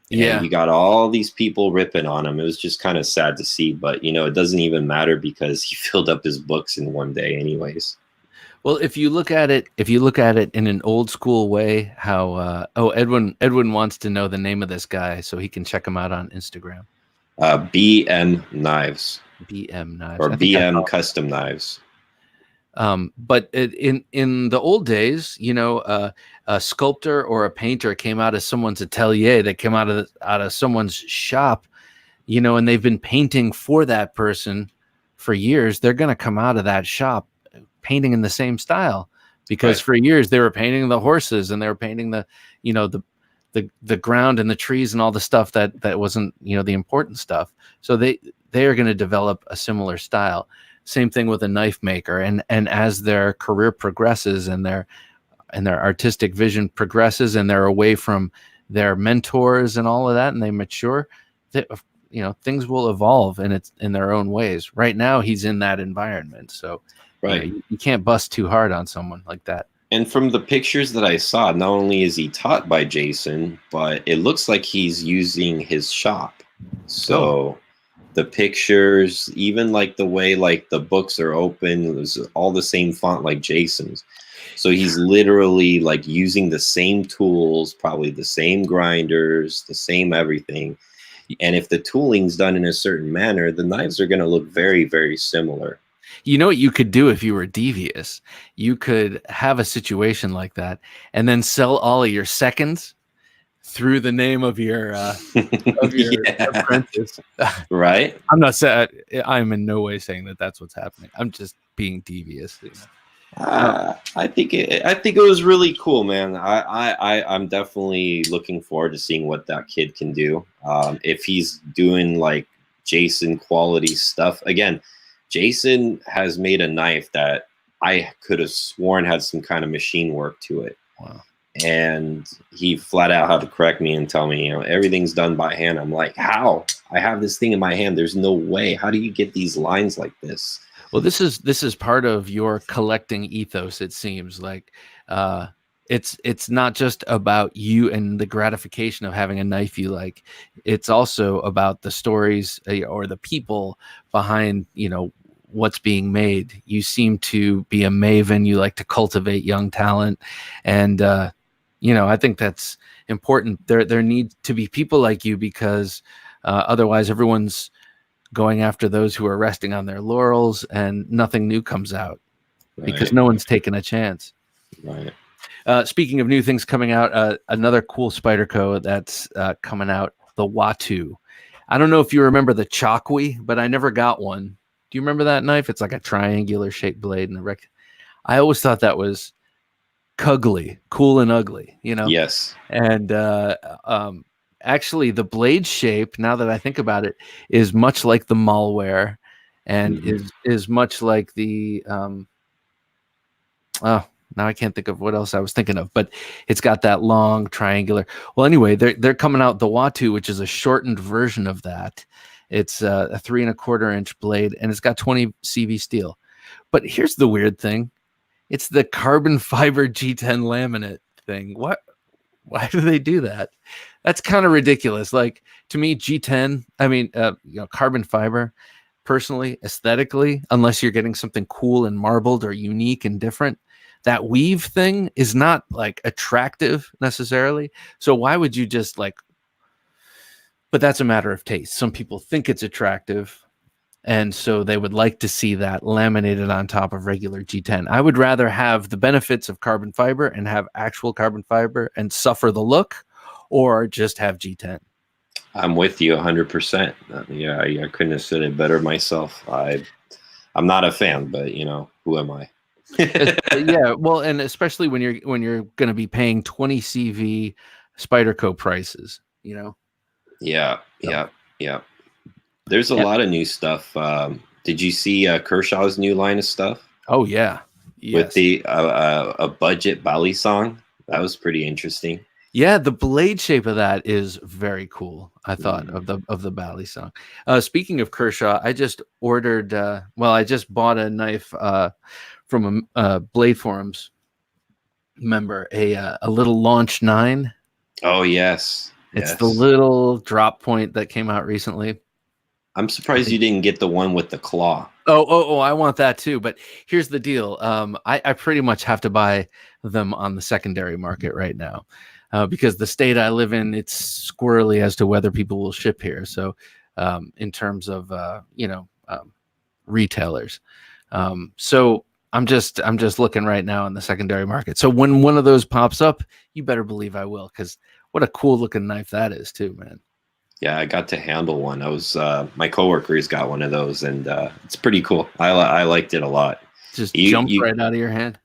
Speaker 1: Yeah,
Speaker 2: you got all these people ripping on him. It was just kind of sad to see, but it doesn't even matter because he filled up his books in one day anyways.
Speaker 1: well, if you look at it in an old school way, how Edwin wants to know the name of this guy so he can check him out on Instagram.
Speaker 2: BM Knives.
Speaker 1: BM Knives,
Speaker 2: or BM Custom Knives.
Speaker 1: But in the old days, a sculptor or a painter came out of someone's atelier, they came out of someone's shop, and they've been painting for that person for years. They're going to come out of that shop painting in the same style, because for years they were painting the horses and they were painting the ground and the trees and all the stuff that wasn't, the important stuff. So they are going to develop a similar style. Same thing with a knife maker, and as their career progresses and their artistic vision progresses and they're away from their mentors and all of that, and they mature, things will evolve in their own ways. Right now, he's in that environment, so you can't bust too hard on someone like that.
Speaker 2: And from the pictures that I saw, not only is he taught by Jason, but it looks like he's using his shop. So the pictures, even like the way like the books are open, it was all the same font like Jason's. So he's literally like using the same tools, probably the same grinders, the same everything. And if the tooling's done in a certain manner, the knives are going to look very, very similar.
Speaker 1: You know what you could do if you were devious? You could have a situation like that and then sell all of your seconds through the name of your apprentice.
Speaker 2: Right?
Speaker 1: I'm not saying, I'm in no way saying that that's what's happening. I'm just being devious.
Speaker 2: I think it was really cool, man. I'm definitely looking forward to seeing what that kid can do. If he's doing like Jason quality stuff. Again, Jason has made a knife that I could have sworn had some kind of machine work to it.
Speaker 1: Wow.
Speaker 2: And he flat out had to correct me and tell me, everything's done by hand. I'm like, how? I have this thing in my hand. There's no way. How do you get these lines like this?
Speaker 1: Well, this is part of your collecting ethos. It seems like it's not just about you and the gratification of having a knife you like. It's also about the stories or the people behind, what's being made. You seem to be a maven. You like to cultivate young talent, and I think that's important. There need to be people like you, because otherwise everyone's going after those who are resting on their laurels and nothing new comes out because no one's taken a chance.
Speaker 2: Right.
Speaker 1: Speaking of new things coming out, another cool Spyderco that's coming out, the Watu. I don't know if you remember the Chokwi, but I never got one. Do you remember that knife? It's like a triangular shaped blade and I always thought that was cuggly, cool and ugly, Yes. And actually the blade shape, now that I think about it, is much like the malware and is much like the now I can't think of what else I was thinking of, but it's got that long triangular. Well, anyway, they're coming out the Watu, which is a shortened version of that. It's a 3 1/4 inch blade, and it's got 20 CV steel. But here's the weird thing: it's the carbon fiber G10 laminate thing. What? Why do they do that? That's kind of ridiculous. Like, to me, G10. I mean, carbon fiber. Personally, aesthetically, unless you're getting something cool and marbled or unique and different, that weave thing is not like attractive necessarily. So why would you just like but that's a matter of taste. Some people think it's attractive, and so they would like to see that laminated on top of regular G10. I would rather have the benefits of carbon fiber and have actual carbon fiber and suffer the look, or just have G10.
Speaker 2: I'm with you 100%. Yeah, I couldn't have said it better myself. I'm not a fan, but you know, who am I?
Speaker 1: Yeah, well, and especially when you're going to be paying 20 CV Spyderco prices, you know.
Speaker 2: Yeah. There's a lot of new stuff. Did you see Kershaw's new line of stuff?
Speaker 1: Oh yeah,
Speaker 2: with the a budget belly song? That was pretty interesting.
Speaker 1: Yeah, the blade shape of that is very cool. I thought of the Bally song. Speaking of Kershaw, I just ordered. I just bought a knife from a BladeForums member, a little Launch 9.
Speaker 2: Oh yes,
Speaker 1: it's the little drop point that came out recently.
Speaker 2: I'm surprised you didn't get the one with the claw.
Speaker 1: Oh, I want that too. But here's the deal. I pretty much have to buy them on the secondary market right now. Because the state I live in, it's squirrely as to whether people will ship here. So, in terms of retailers, so I'm just looking right now in the secondary market. So when one of those pops up, you better believe I will, because what a cool looking knife that is too, man.
Speaker 2: Yeah, I got to handle one. I was my coworkers got one of those, and it's pretty cool. I liked it a lot.
Speaker 1: Just jumped right out of your hand.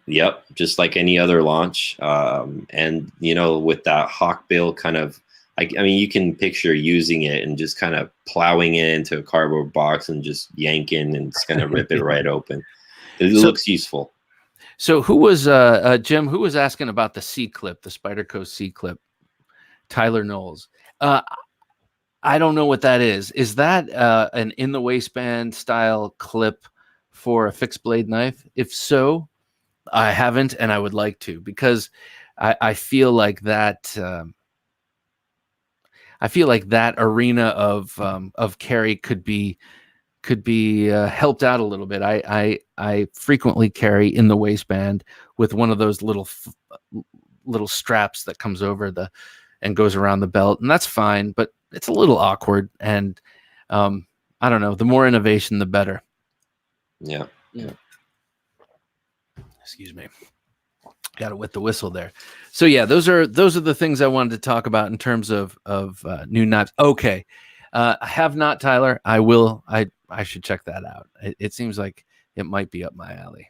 Speaker 2: Yep, just like any other launch. And you know, with that hawkbill kind of, I mean, you can picture using it and just kind of plowing it into a cardboard box and just yanking, and it's gonna rip it right open. It looks useful.
Speaker 1: So who was Jim? Who was asking about the C clip, the Spyderco C clip? Tyler Knowles. I don't know what that is. Is that an in the waistband style clip for a fixed blade knife? If so, I haven't, and I would like to, because I feel like that. I feel like that arena of carry could be helped out a little bit. I frequently carry in the waistband with one of those little straps that comes over and goes around the belt, and that's fine, but it's a little awkward, and I don't know. The more innovation, the better.
Speaker 2: Yeah.
Speaker 1: Excuse me. Got to wet the whistle there. So yeah, those are the things I wanted to talk about in terms of new knives. Okay, I have not, Tyler. I will. I should check that out. It seems like it might be up my alley.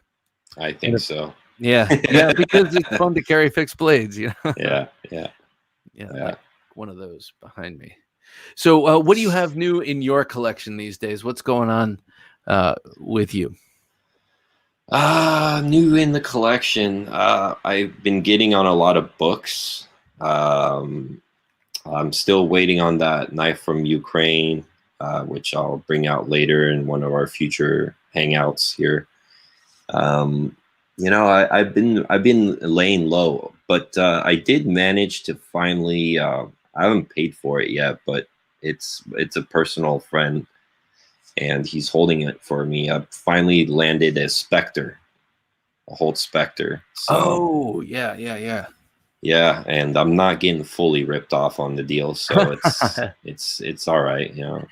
Speaker 2: I think so.
Speaker 1: Yeah, because it's fun to carry fixed blades. You know?
Speaker 2: Yeah.
Speaker 1: Like one of those behind me. So, what do you have new in your collection these days? What's going on with you?
Speaker 2: New in the collection. I've been getting on a lot of books. I'm still waiting on that knife from Ukraine, which I'll bring out later in one of our future hangouts here. You know, I've been laying low, but I did manage to finally. I haven't paid for it yet, but it's a personal friend, and he's holding it for me. I finally landed a Spectre, a Holt Spectre. So, yeah, and I'm not getting fully ripped off on the deal, so it's all right. You know,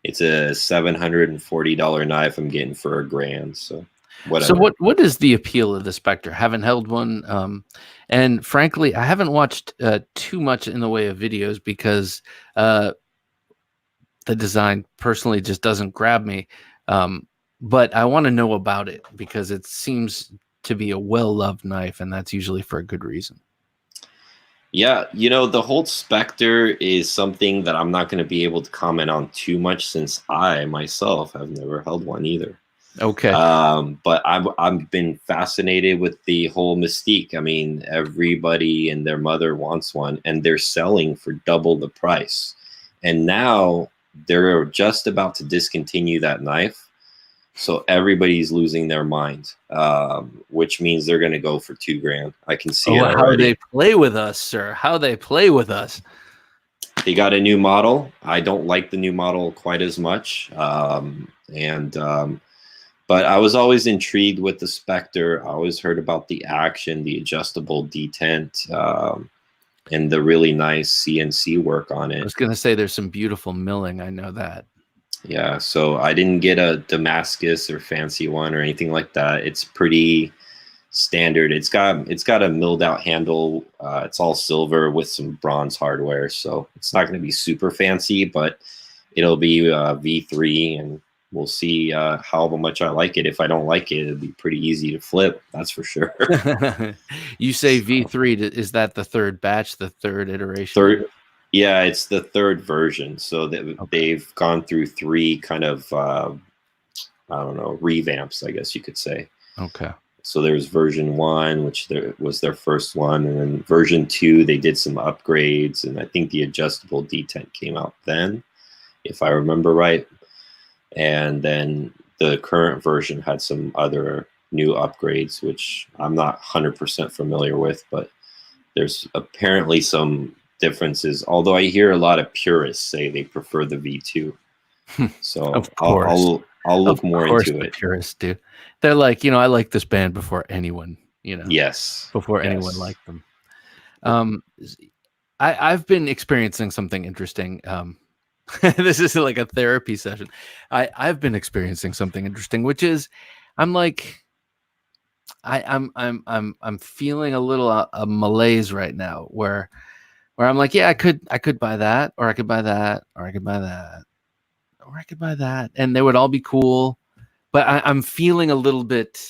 Speaker 2: it's a $740 knife I'm getting for $1,000. So whatever.
Speaker 1: So what is the appeal of the Spectre? Haven't held one, and frankly, I haven't watched too much in the way of videos, because the design personally just doesn't grab me. But I want to know about it, because it seems to be a well-loved knife, and that's usually for a good reason.
Speaker 2: Yeah, you know, the Holt Spectre is something that I'm not going to be able to comment on too much, since I myself have never held one either.
Speaker 1: Okay.
Speaker 2: But I've been fascinated with the whole mystique. I mean, everybody and their mother wants one, and they're selling for double the price. And now they're just about to discontinue that knife, so everybody's losing their mind, which means they're going to go for $2,000. I can see it already.
Speaker 1: How they play with us, sir. How they play with us.
Speaker 2: They got a new model. I don't like the new model quite as much. But I was always intrigued with the Spectre. I always heard about the action, the adjustable detent. and the really nice CNC work on
Speaker 1: I
Speaker 2: it.
Speaker 1: was going to say there's some beautiful milling. I know that.
Speaker 2: Yeah, so I didn't get a Damascus or fancy one or anything like that. It's pretty standard. It's got a milled out handle. It's all silver with some bronze hardware, so it's not going to be super fancy, but it'll be V3, and we'll see how much I like it. If I don't like it, it'll be pretty easy to flip. That's for sure.
Speaker 1: You say V3, is that the third batch, the third iteration?
Speaker 2: Third, yeah, it's the third version. So they've gone through 3 kind of I don't know, revamps, I guess you could say.
Speaker 1: Okay.
Speaker 2: So there's version 1, which was their first one, and then version 2, they did some upgrades, and I think the adjustable detent came out then, if I remember right. And then the current version had some other new upgrades, which I'm not 100% familiar with, but there's apparently some differences. Although I hear a lot of purists say they prefer the V2. So
Speaker 1: Of course.
Speaker 2: I'll look more into it.
Speaker 1: Purists do. They're like, I like this band before anyone,
Speaker 2: Yes.
Speaker 1: before anyone liked them. I've been experiencing something interesting. This is like a therapy session. I've been experiencing something interesting, which is I'm like, I'm feeling a little a malaise right now where I'm like, yeah, I could buy that, or I could buy that, or I could buy that, or I could buy that, and they would all be cool. But I'm feeling a little bit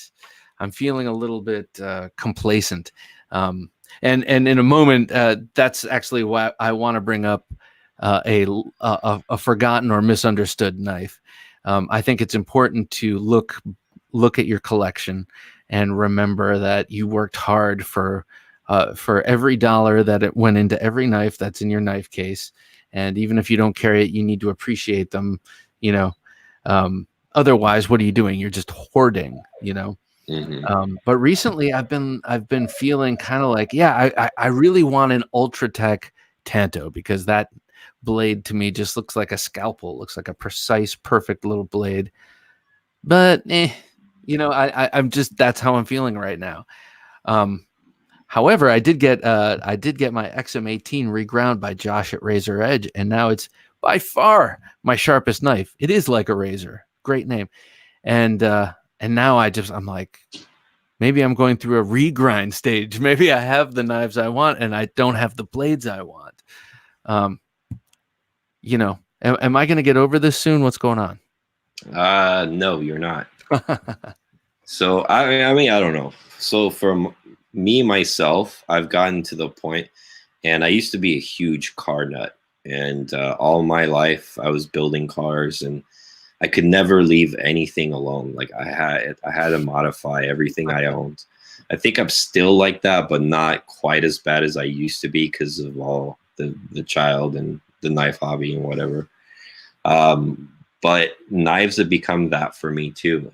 Speaker 1: complacent. And in a moment, that's actually why I want to bring up a forgotten or misunderstood knife. I think it's important to look at your collection and remember that you worked hard for every dollar that it went into every knife that's in your knife case. And even if you don't carry it, you need to appreciate them, otherwise, what are you doing? You're just hoarding,
Speaker 2: Mm-hmm.
Speaker 1: But recently I've been feeling kind of like, yeah, I really want an Ultratech Tanto, because that blade to me just looks like a scalpel. It looks like a precise, perfect little blade. But I'm just, that's how I'm feeling right now. However, I did get my XM18 reground by Josh at Razor Edge, and now it's by far my sharpest knife. It is like a razor. Great name. And now I'm like, maybe I'm going through a regrind stage. Maybe I have the knives I want and I don't have the blades I want. Am I going to get over this soon? What's going on?
Speaker 2: No, you're not. So I mean, I don't know. So from me, myself, I've gotten to the point, and I used to be a huge car nut, and all my life I was building cars, and I could never leave anything alone. Like I had to modify everything I owned. I think I'm still like that, but not quite as bad as I used to be because of all the child and the knife hobby and whatever. But knives have become that for me too.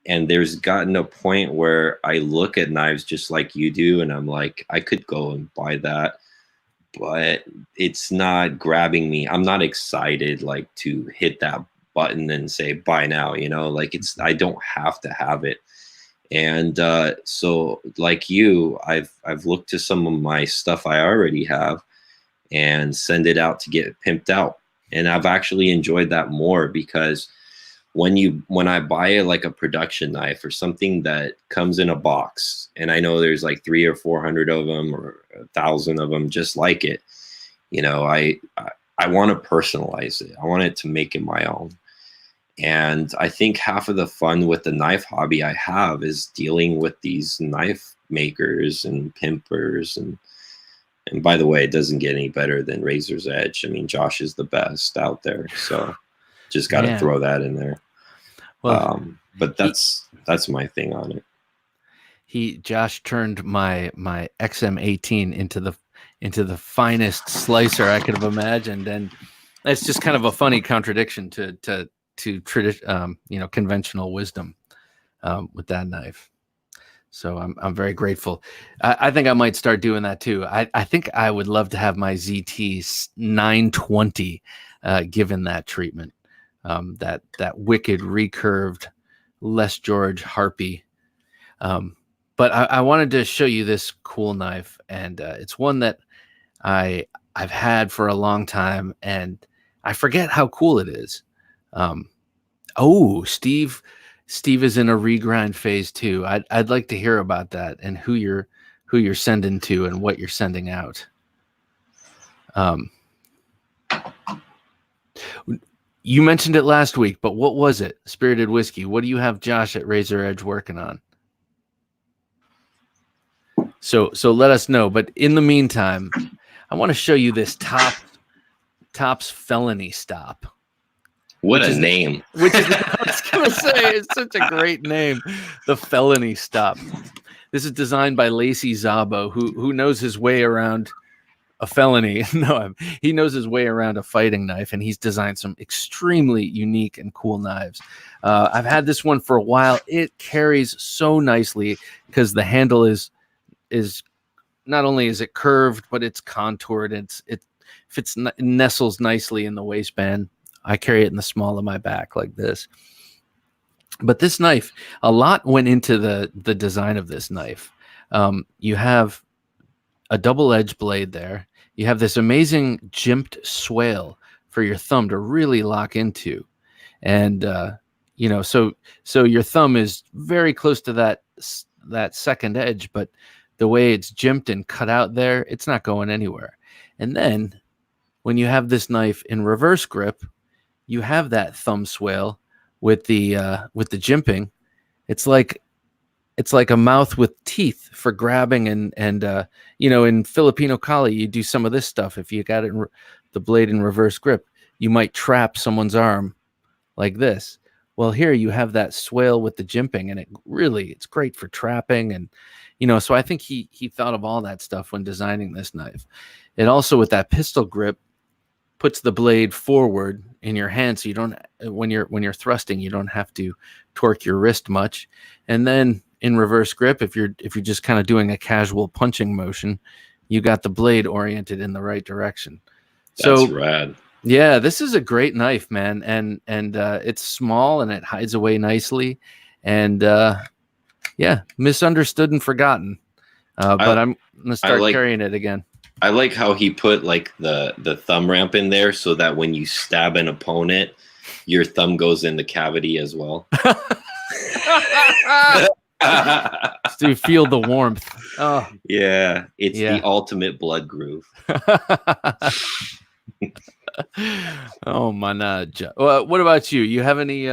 Speaker 2: And there's gotten a point where I look at knives just like you do, and I'm like, I could go and buy that, but it's not grabbing me. I'm not excited like to hit that button and say buy now, like I don't have to have it. And so like you, I've looked to some of my stuff I already have and send it out to get pimped out. And I've actually enjoyed that more, because when I buy like a production knife or something that comes in a box, and I know there's like 300 or 400 of them or 1,000 of them just like it, I want to personalize it. I want it to make it my own. And I think half of the fun with the knife hobby I have is dealing with these knife makers and pimpers. And by the way, it doesn't get any better than Razor's Edge. I mean, Josh is the best out there. So just got to throw that in there. Well, but that's my thing on it.
Speaker 1: Josh turned my XM18 into the finest slicer I could have imagined, and it's just kind of a funny contradiction to tradition, conventional wisdom with that knife. So I'm very grateful. I think I might start doing that too. I think I would love to have my ZT 920 given that treatment. That wicked recurved Les George Harpy. but I wanted to show you this cool knife, and it's one that I've had for a long time, and I forget how cool it is. Oh, Steve is in a regrind phase too. I'd like to hear about that and who you're sending to and what you're sending out. You mentioned it last week, but what was it? Spirited Whiskey. What do you have Josh at Razor Edge working on? So let us know. But in the meantime, I want to show you this Topps Felony Stop.
Speaker 2: What a name.
Speaker 1: Which is, I was going to say, it's such a great name. The Felony Stop. This is designed by Lacey Zabo, who knows his way around a felony. No, he knows his way around a fighting knife, and he's designed some extremely unique and cool knives. I've had this one for a while. It carries so nicely because the handle is not only is it curved, but it's contoured. It nestles nicely in the waistband. I carry it in the small of my back like this. But this knife, a lot went into the design of this knife. You have a double-edged blade there. You have this amazing jimped swale for your thumb to really lock into. And, so your thumb is very close to that second edge, but the way it's jimped and cut out there, it's not going anywhere. And then when you have this knife in reverse grip, you have that thumb swale with the jimping. It's like a mouth with teeth for grabbing and in Filipino Kali, you do some of this stuff. If you got it the blade in reverse grip, you might trap someone's arm like this. Well, here you have that swale with the jimping, and it's great for trapping. And, so I think he thought of all that stuff when designing this knife. It also, with that pistol grip, puts the blade forward in your hand, so you don't, when you're thrusting, you don't have to torque your wrist much. And then in reverse grip, if you're just kind of doing a casual punching motion, you got the blade oriented in the right direction.
Speaker 2: That's rad.
Speaker 1: Yeah, this is a great knife, man, and it's small and it hides away nicely, and misunderstood and forgotten. But I'm gonna start carrying it again.
Speaker 2: I like how he put like the thumb ramp in there so that when you stab an opponent, your thumb goes in the cavity as well.
Speaker 1: So you feel the warmth. Oh,
Speaker 2: yeah, it's the ultimate blood groove.
Speaker 1: Oh my God. Well, what about you? You have any?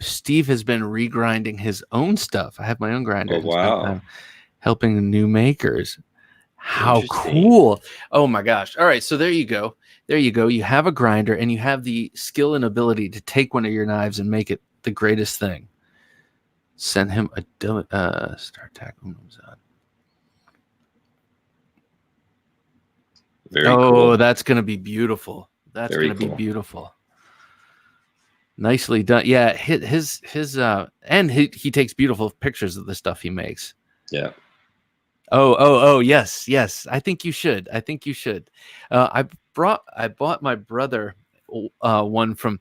Speaker 1: Steve has been regrinding his own stuff. I have my own grinder.
Speaker 2: Oh, wow.
Speaker 1: Helping new makers. How cool. Oh my gosh. All right. So there you go. You have a grinder and you have the skill and ability to take one of your knives and make it the greatest thing. Send him a start tackle.
Speaker 2: Very cool.
Speaker 1: That's going to be beautiful. That's going to be beautiful. Nicely done. Yeah. His and he takes beautiful pictures of the stuff he makes.
Speaker 2: Yeah.
Speaker 1: Oh, yes. I think you should. I bought my brother one from,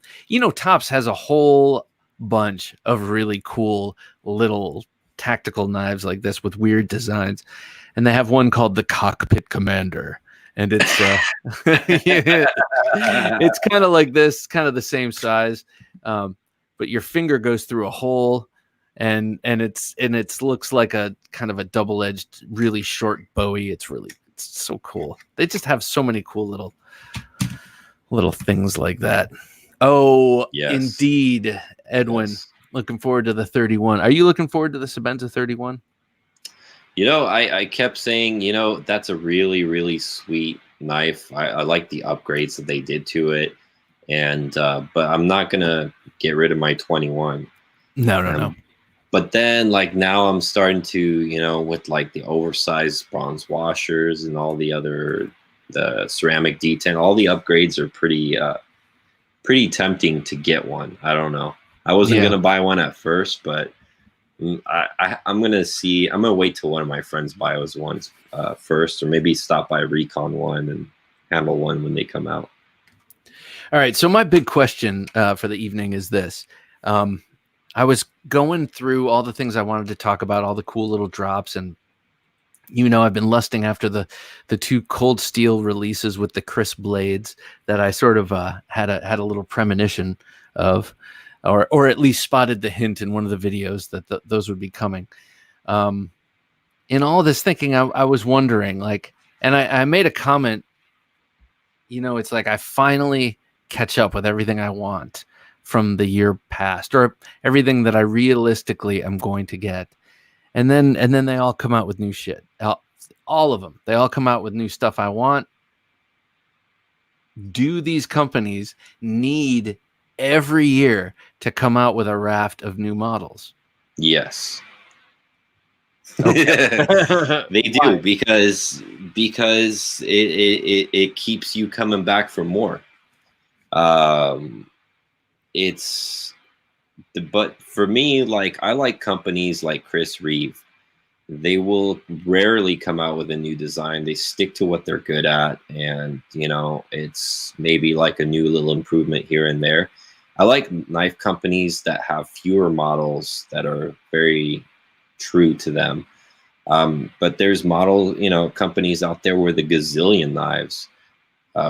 Speaker 1: Topps has a whole bunch of really cool little tactical knives like this with weird designs. And they have one called the Cockpit Commander. And it's it's kind of like this, kind of the same size. But your finger goes through a hole. And it looks like a kind of a double-edged, really short Bowie. It's so cool. They just have so many cool little things like that. Oh, yes. Indeed, Edwin. Yes. Looking forward to the 31. Are you looking forward to the Sebenza 31?
Speaker 2: I kept saying, that's a really, really sweet knife. I like the upgrades that they did to it, and but I'm not gonna get rid of my 21.
Speaker 1: No.
Speaker 2: But then, now I'm starting to, with the oversized bronze washers and all the ceramic D10, all the upgrades are pretty tempting to get one. I don't know. I wasn't going to buy one at first, but I'm going to see. I'm going to wait till one of my friends buys one first, or maybe stop by Recon one and handle one when they come out. All
Speaker 1: right. So my big question for the evening is this. I was going through all the things I wanted to talk about, all the cool little drops, and I've been lusting after the two Cold Steel releases with the crisp blades that I sort of had a little premonition of, or at least spotted the hint in one of the videos that those would be coming. In all this thinking, I was wondering, like, and I made a comment. It's like I finally catch up with everything I want from the year past, or everything that I realistically am going to get. And then they all come out with new shit. All of them. They all come out with new stuff I want. Do these companies need every year to come out with a raft of new models?
Speaker 2: Yes.
Speaker 1: Okay.
Speaker 2: They do, because it keeps you coming back for more. But for me, like, I like companies like Chris Reeve. They will rarely come out with a new design. They stick to what they're good at, and it's maybe like a new little improvement here and there. I like knife companies that have fewer models that are very true to them. But there's companies out there with a gazillion knives.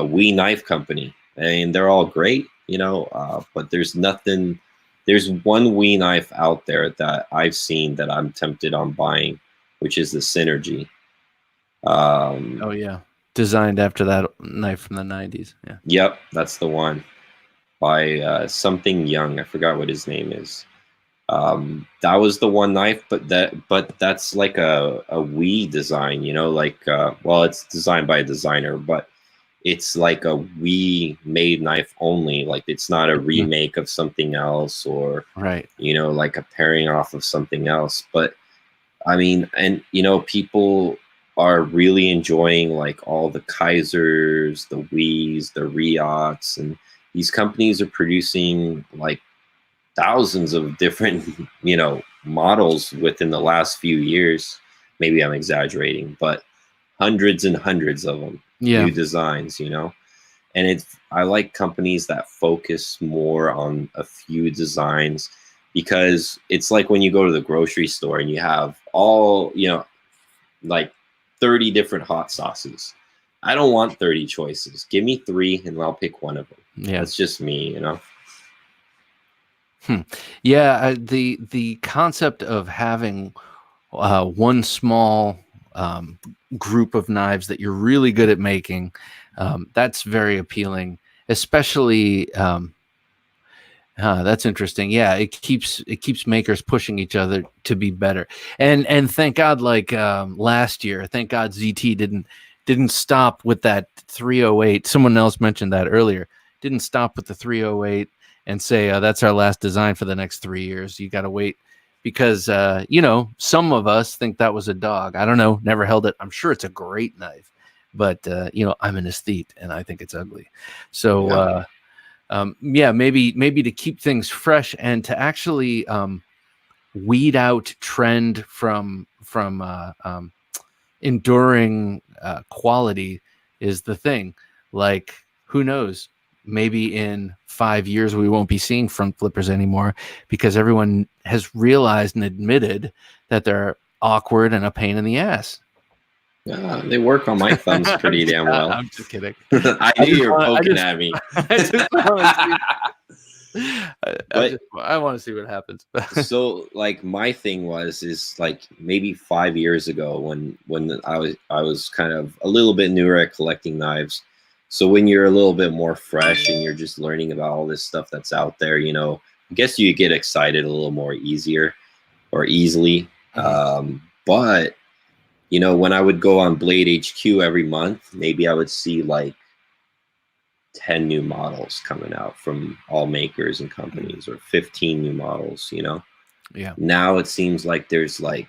Speaker 2: We Knife Company, and they're all great, but there's one We knife out there that I've seen that I'm tempted on buying, which is the Synergy.
Speaker 1: Oh yeah, designed after that knife from the 90s. Yeah.
Speaker 2: Yep, that's the one, by something Young. I forgot what his name is. That was the one knife, but that's like a Wii design, well, it's designed by a designer, but it's like a Wii made knife only. Like, it's not a remake of something else, or
Speaker 1: right,
Speaker 2: like a pairing off of something else. But I mean, and people are really enjoying like all the Kaisers, the Wiis, the Riots, and these companies are producing like thousands of different models within the last few years. Maybe I'm exaggerating, but hundreds and hundreds of them.
Speaker 1: Yeah.
Speaker 2: New designs, and I like companies that focus more on a few designs, because it's like when you go to the grocery store and you have all like 30 different hot sauces. I don't want 30 choices. Give me 3 and I'll pick one of them.
Speaker 1: Yeah,
Speaker 2: that's just me.
Speaker 1: Yeah, the concept of having one small group of knives that you're really good at making, that's very appealing. Especially, that's interesting. Yeah, it keeps makers pushing each other to be better. And thank God, like last year, thank God ZT didn't stop with that 308. Someone else mentioned that earlier. Didn't stop with the 308 and say that's our last design for the next 3 years. You got to wait, because some of us think that was a dog. I don't know, never held it. I'm sure it's a great knife, but I'm an aesthete and I think it's ugly. So maybe to keep things fresh and to actually weed out trend from enduring quality is the thing. Like, who knows? Maybe in 5 years we won't be seeing front flippers anymore, because everyone has realized and admitted that they're awkward and a pain in the ass.
Speaker 2: Yeah, they work on my thumbs pretty damn well.
Speaker 1: I'm just kidding.
Speaker 2: I knew you were poking at me.
Speaker 1: I want to see what happens.
Speaker 2: So like, my thing is like maybe 5 years ago when I was kind of a little bit newer at collecting knives. So when you're a little bit more fresh and you're just learning about all this stuff that's out there, I guess you get excited a little more easily. But when I would go on Blade HQ every month, maybe I would see like 10 new models coming out from all makers and companies, or 15 new models,
Speaker 1: Yeah.
Speaker 2: Now it seems like there's like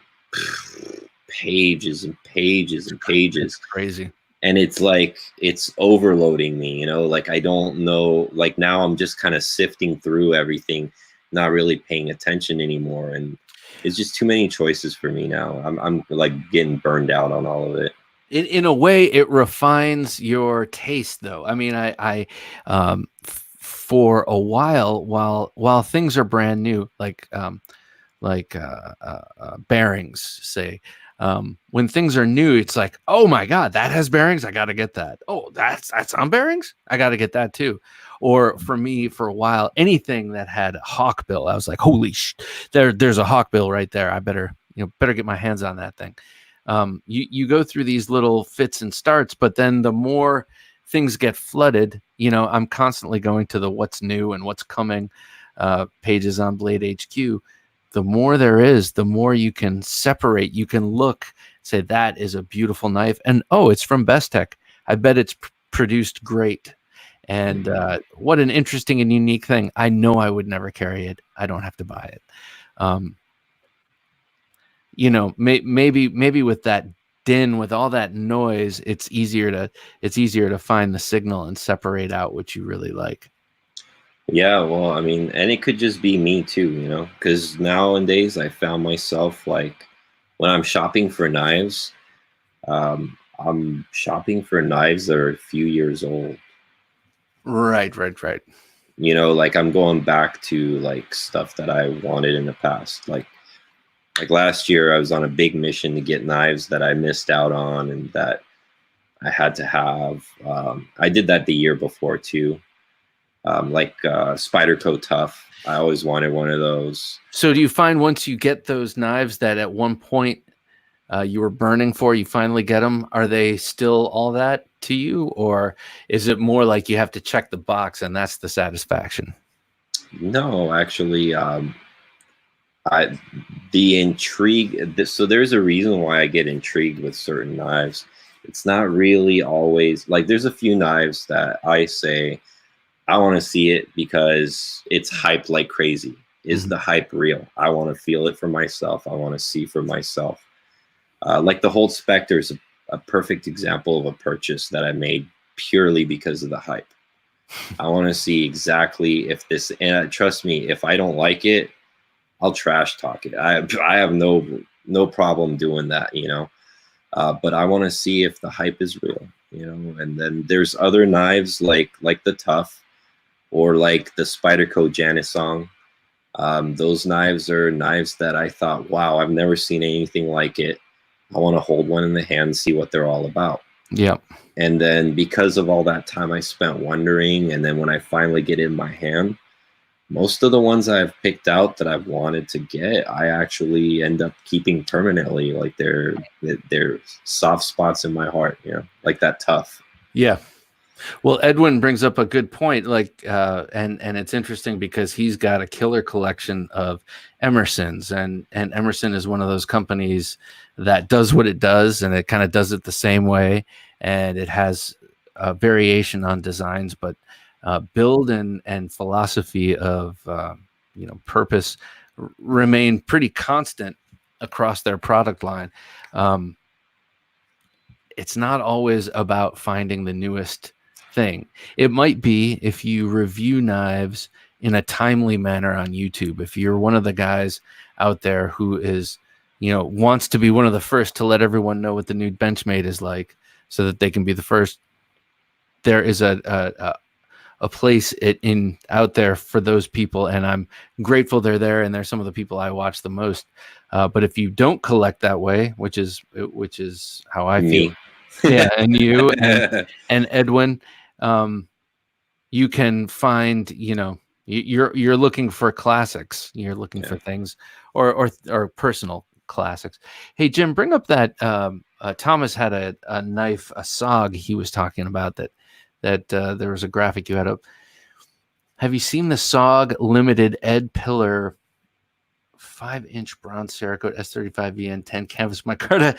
Speaker 2: pages and pages and pages.
Speaker 1: It's crazy.
Speaker 2: And it's like, it's overloading me, like, I don't know, like, now I'm just kind of sifting through everything, not really paying attention anymore. And it's just too many choices for me now. I'm like getting burned out on all of it.
Speaker 1: In a way, it refines your taste, though. I mean, for a while things are brand new, like bearings, say. When things are new, it's like, oh my God, that has bearings. I got to get that. Oh, that's on bearings. I got to get that too. Or for me, for a while, anything that had hawkbill, I was like, holy there's a hawkbill right there. I better get my hands on that thing. You go through these little fits and starts, but then the more things get flooded, I'm constantly going to the what's new and what's coming pages on Blade HQ. The more there is, the more you can separate. You can look, say, that is a beautiful knife. And, oh, it's from Best Tech. I bet it's produced great. And what an interesting and unique thing. I know I would never carry it. I don't have to buy it. Maybe with that din, with all that noise, it's easier to find the signal and separate out what you really like.
Speaker 2: Yeah, well, I mean, and it could just be me too, because nowadays I found myself, like, when I'm shopping for knives, I'm shopping for knives that are a few years old.
Speaker 1: Right.
Speaker 2: Like, I'm going back to, like, stuff that I wanted in the past. Like last year I was on a big mission to get knives that I missed out on and that I had to have. I did that the year before too. Like Spyderco Tough. I always wanted one of those.
Speaker 1: So do you find once you get those knives that at one point you were burning for, you finally get them, are they still all that to you? Or is it more like you have to check the box and that's the satisfaction?
Speaker 2: No, actually, the intrigue. So there's a reason why I get intrigued with certain knives. It's not really always, like, there's a few knives that I say, I want to see it because it's hyped like crazy. Is the hype real? I want to feel it for myself. I want to see for myself. Like the Holt Spectre is a perfect example of a purchase that I made purely because of the hype. I want to see exactly if this, and trust me, if I don't like it, I'll trash talk it. I have no problem doing that, but I want to see if the hype is real, and then there's other knives like the Tough, or like the Spyderco Janisong. Those knives are knives that I thought, wow, I've never seen anything like it. I want to hold one in the hand and see what they're all about.
Speaker 1: Yeah.
Speaker 2: And then because of all that time I spent wondering, and then when I finally get it in my hand, most of the ones I've picked out that I've wanted to get, I actually end up keeping permanently. Like they're soft spots in my heart, like that Tough.
Speaker 1: Yeah. Well, Edwin brings up a good point, like, and it's interesting because he's got a killer collection of Emersons, and Emerson is one of those companies that does what it does, and it kind of does it the same way, and it has a variation on designs, but build and philosophy of purpose remain pretty constant across their product line. It's not always about finding the newest thing. It might be if you review knives in a timely manner on YouTube. If you're one of the guys out there who is, wants to be one of the first to let everyone know what the new Benchmade is like, so that they can be the first. There is a place out there for those people, and I'm grateful they're there. And they're some of the people I watch the most. But if you don't collect that way, which is how I feel, yeah, and you and Edwin. You can find, you're looking for classics. You're looking for things or personal classics. Hey, Jim, bring up that Thomas had a knife, a SOG he was talking about that there was a graphic you had up. Have you seen the SOG limited Ed Pillar 5-inch bronze Cerakote S35 VN 10 canvas micarta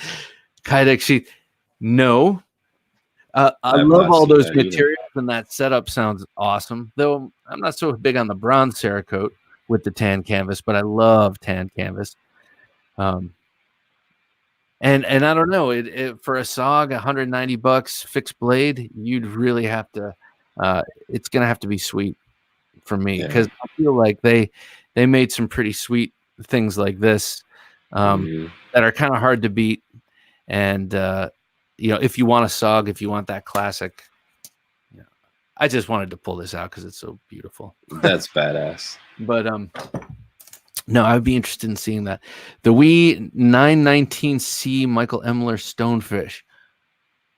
Speaker 1: Kydex sheath? No. I love all those materials, and that setup sounds awesome. Though I'm not so big on the bronze Cerakote with the tan canvas, but I love tan canvas. And I don't know, it for a SOG, $190 fixed blade, you'd really have to. It's gonna have to be sweet for me, because I feel like they made some pretty sweet things like this that are kind of hard to beat, and if you want a SOG, if you want that classic, I just wanted to pull this out because it's so beautiful.
Speaker 2: That's badass.
Speaker 1: But no, I would be interested in seeing that. The Wii 919C Michael Emler Stonefish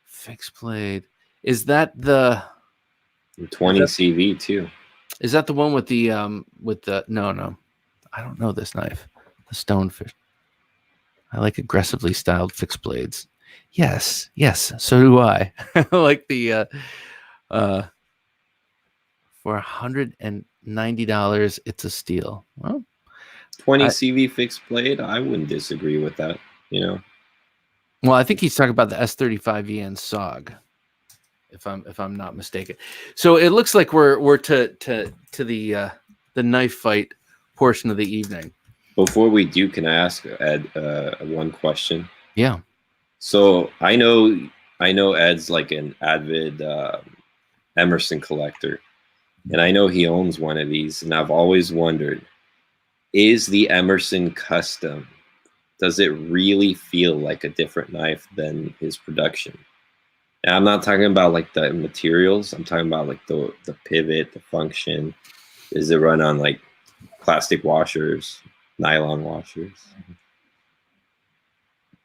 Speaker 1: fixed blade. Is that the
Speaker 2: 20 CV too?
Speaker 1: Is that the one with the no? I don't know this knife. The Stonefish. I like aggressively styled fixed blades. Yes, so do I. I like the for $190, it's a steal. Well,
Speaker 2: 20 CV fixed blade, I wouldn't disagree with that, you know.
Speaker 1: Well, I think he's talking about the S35EN SOG, if I'm not mistaken. So it looks like we're to the knife fight portion of the evening.
Speaker 2: Before we do, can I ask Ed one question?
Speaker 1: Yeah.
Speaker 2: So I know Ed's like an avid Emerson collector, and I know he owns one of these, and I've always wondered, is the Emerson custom, does it really feel like a different knife than his production? And I'm not talking about like the materials, I'm talking about like the pivot, the function. Is it run on like plastic washers, nylon washers?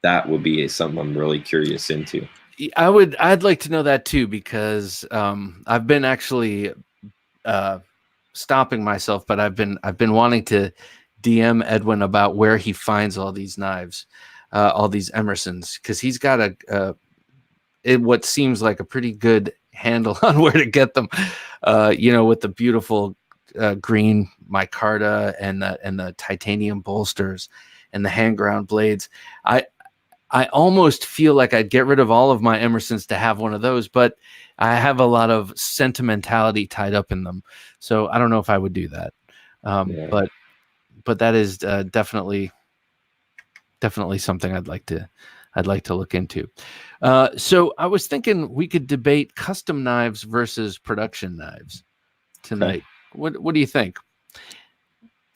Speaker 2: That would be something I'm really curious into.
Speaker 1: I'd like to know that too, because I've been actually stopping myself, but I've been wanting to DM Edwin about where he finds all these knives, all these Emersons, because he's got what seems like a pretty good handle on where to get them. With the beautiful green micarta and the titanium bolsters and the hand ground blades. I almost feel like I'd get rid of all of my Emersons to have one of those, but I have a lot of sentimentality tied up in them, so I don't know if I would do that. But that is definitely something I'd like to look into. So I was thinking we could debate custom knives versus production knives tonight. Okay. What do you think?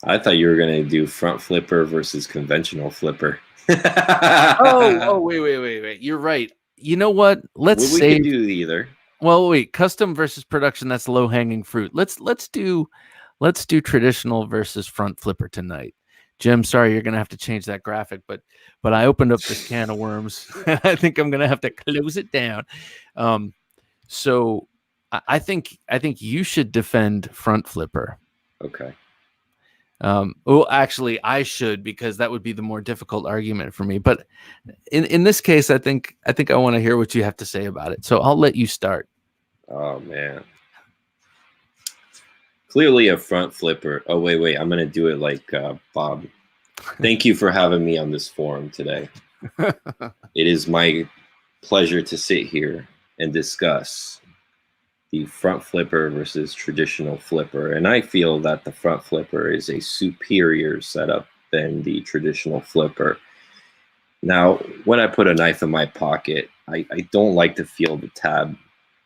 Speaker 2: I thought you were going to do front flipper versus conventional flipper.
Speaker 1: oh, wait. You're right. You know what? We
Speaker 2: can do either.
Speaker 1: Well, wait, custom versus production, that's low hanging fruit. Let's do traditional versus front flipper tonight. Jim, sorry, you're gonna have to change that graphic, but I opened up this can of worms. I think I'm gonna have to close it down. So I think you should defend front flipper.
Speaker 2: Okay.
Speaker 1: Well, actually, I should, because that would be the more difficult argument for me. But in this case, I think I want to hear what you have to say about it. So I'll let you start.
Speaker 2: Oh man. Clearly a front flipper. Oh wait, I'm gonna do it like Bob. Thank you for having me on this forum today. It is my pleasure to sit here and discuss the front flipper versus traditional flipper, and I feel that the front flipper is a superior setup than the traditional flipper. Now, when I put a knife in my pocket, I don't like to feel the tab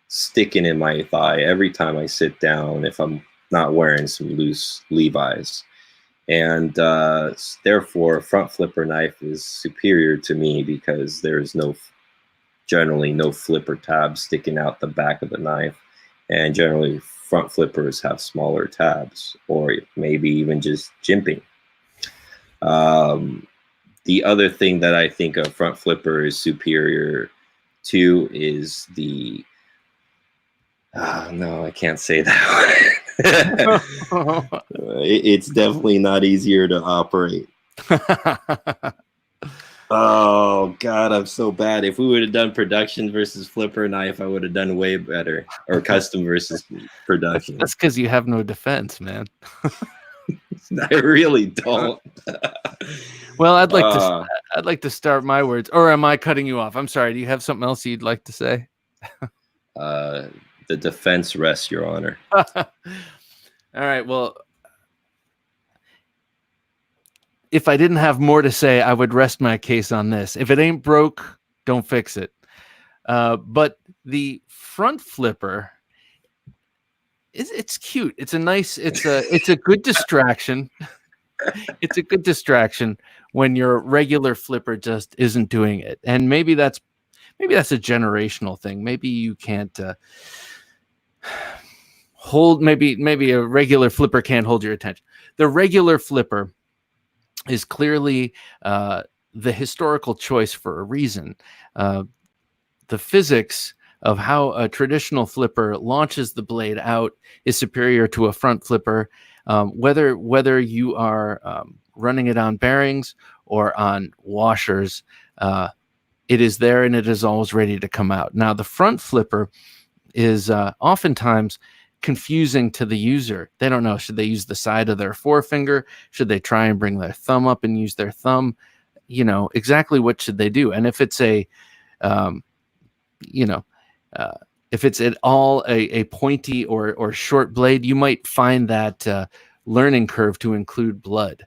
Speaker 2: sticking in my thigh every time I sit down if I'm not wearing some loose Levi's. And therefore, a front flipper knife is superior to me because there's generally no flipper tab sticking out the back of the knife. And generally, front flippers have smaller tabs, or maybe even just jimping. The other thing that I think a front flipper is superior to is the... no, I can't say that. It's definitely not easier to operate. Oh God, I'm so bad. If we would have done production versus flipper knife, I would have done way better. Or custom versus production.
Speaker 1: That's because you have no defense, man.
Speaker 2: I really don't.
Speaker 1: Well, I'd like to start my words. Or am I cutting you off? I'm sorry. Do you have something else you'd like to say?
Speaker 2: The defense rests, Your Honor.
Speaker 1: All right. Well, if I didn't have more to say, I would rest my case on this. If it ain't broke, don't fix it. But the front flipper, it's cute. It's a good distraction. It's a good distraction when your regular flipper just isn't doing it. And maybe that's a generational thing. Maybe you can't hold, maybe a regular flipper can't hold your attention. The regular flipper is clearly the historical choice for a reason. The physics of how a traditional flipper launches the blade out is superior to a front flipper. Whether you are running it on bearings or on washers, it is there and it is always ready to come out. Now, the front flipper is oftentimes confusing to the user. They don't know, should they use the side of their forefinger? Should they try and bring their thumb up and use their thumb? Exactly what should they do? And if it's if it's at all a pointy or short blade, you might find that learning curve to include blood.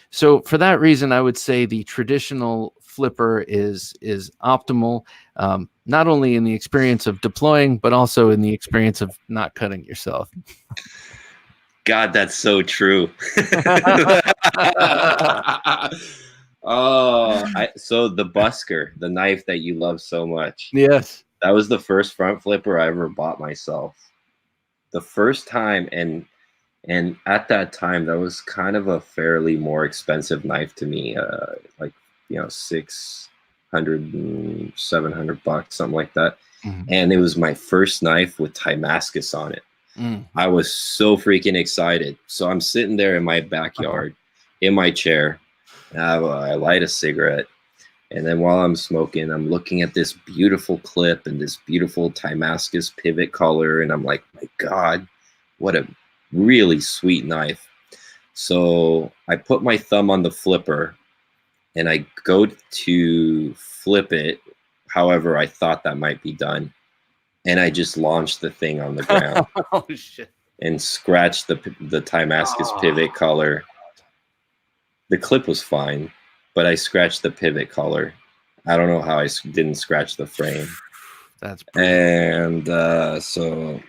Speaker 1: So for that reason, I would say the traditional flipper is optimal, not only in the experience of deploying, but also in the experience of not cutting yourself.
Speaker 2: God, that's so true. So the Busker, the knife that you love so much.
Speaker 1: Yes.
Speaker 2: That was the first front flipper I ever bought myself. The first time, and at that time, that was kind of a fairly more expensive knife to me, like, $600 and $700, something like that.
Speaker 1: Mm-hmm.
Speaker 2: And it was my first knife with Damascus on it. I was so freaking excited. So I'm sitting there in my backyard, in my chair. I light a cigarette. And then while I'm smoking, I'm looking at this beautiful clip and this beautiful Damascus pivot color. And I'm like, my God, what a really sweet knife. So I put my thumb on the flipper and I go to flip it however I thought that might be done. And I just launched the thing on the ground.
Speaker 1: Oh, shit.
Speaker 2: And scratched the Damascus pivot color. The clip was fine, but I scratched the pivot color. I don't know how I didn't scratch the frame.
Speaker 1: That's brilliant.
Speaker 2: And so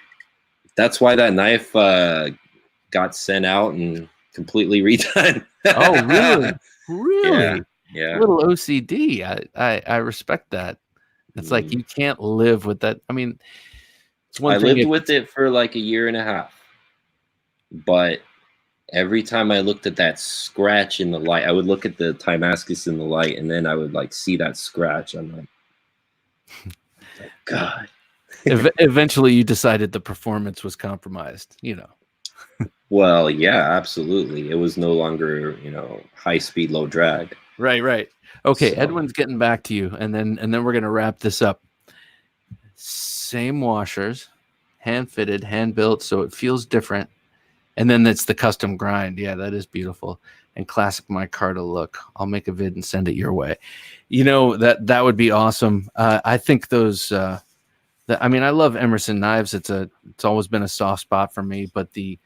Speaker 2: that's why that knife got sent out and completely redone.
Speaker 1: Oh, really? Really?
Speaker 2: Yeah.
Speaker 1: A little OCD. I respect that. It's like you can't live with that. I mean, it's one thing. I lived
Speaker 2: with it for like a year and a half, but every time I looked at that scratch in the light, I would look at the Damascus in the light, and then I would like see that scratch. I'm like, God.
Speaker 1: Eventually, you decided the performance was compromised.
Speaker 2: Well, yeah, absolutely. It was no longer, high speed, low drag.
Speaker 1: Right. Okay, so Edwin's getting back to you, and then we're gonna wrap this up. Same washers, hand fitted, hand built, so it feels different. And then it's the custom grind. Yeah, that is beautiful. And classic micarta look. I'll make a vid and send it your way. That would be awesome. I think those. I love Emerson knives. It's always been a soft spot for me. But the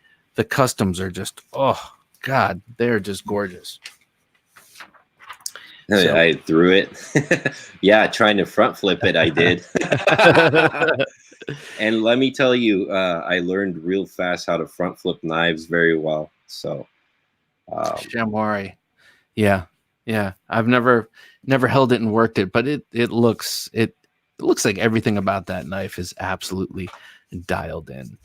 Speaker 1: customs are just, oh God, they're just gorgeous.
Speaker 2: So. I threw it. Yeah, trying to front flip it, I did. And let me tell you, I learned real fast how to front flip knives very well. So,
Speaker 1: Shamwari, yeah. I've never held it and worked it, but it looks like everything about that knife is absolutely dialed in.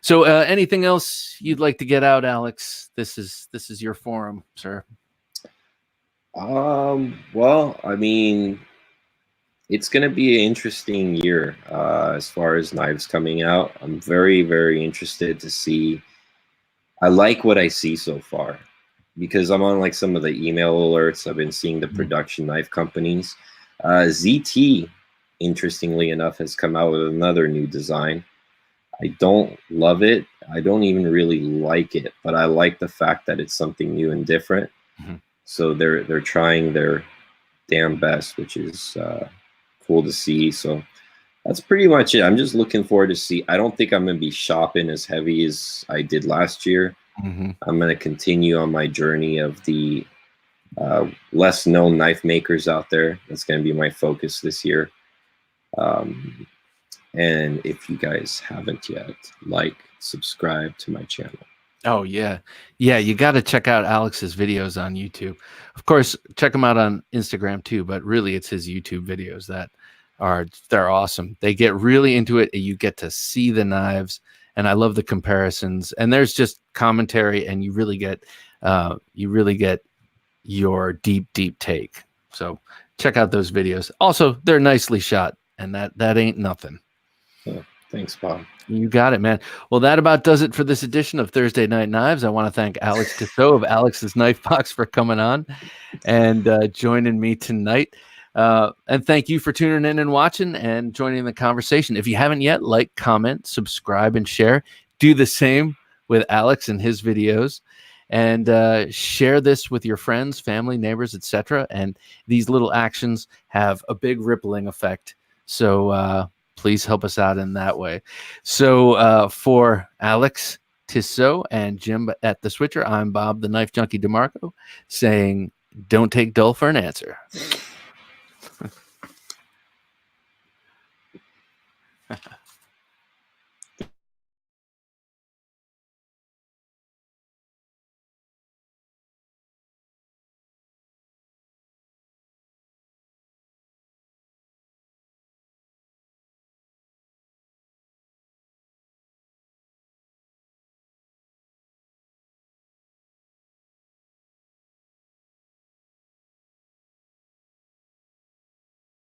Speaker 1: So, anything else you'd like to get out, Alex? This is your forum, sir.
Speaker 2: Well, I mean, it's going to be an interesting year as far as knives coming out. I'm very, very interested to see. I like what I see so far because I'm on like some of the email alerts. I've been seeing the production knife companies. ZT, interestingly enough, has come out with another new design. I don't love it. I don't even really like it, but I like the fact that it's something new and different. Mm-hmm. So they're trying their damn best, which is cool to see. So that's pretty much it. I'm just looking forward to see. I don't think I'm going to be shopping as heavy as I did last year. Mm-hmm. I'm going to continue on my journey of the less known knife makers out there. That's going to be my focus this year. And if you guys haven't yet, subscribe to my channel.
Speaker 1: Oh, yeah. You got to check out Alex's videos on YouTube. Of course, check him out on Instagram too, but really it's his YouTube videos they're awesome. They get really into it. You get to see the knives and I love the comparisons. And there's just commentary, and you really get your deep take. So check out those videos. Also, they're nicely shot, and that ain't nothing.
Speaker 2: Yeah, thanks, Bob.
Speaker 1: You got it, man. Well, that about does it for this edition of Thursday Night Knives. I want to thank Alex Tissot of Alex's Knifebox for coming on and joining me tonight. And thank you for tuning in and watching and joining the conversation. If you haven't yet, like, comment, subscribe, and share. Do the same with Alex and his videos. And share this with your friends, family, neighbors, etc. And these little actions have a big rippling effect. So please help us out in that way. So for Alex Tissot and Jim at the Switcher, I'm Bob, the Knife Junkie DeMarco, saying, don't take dull for an answer.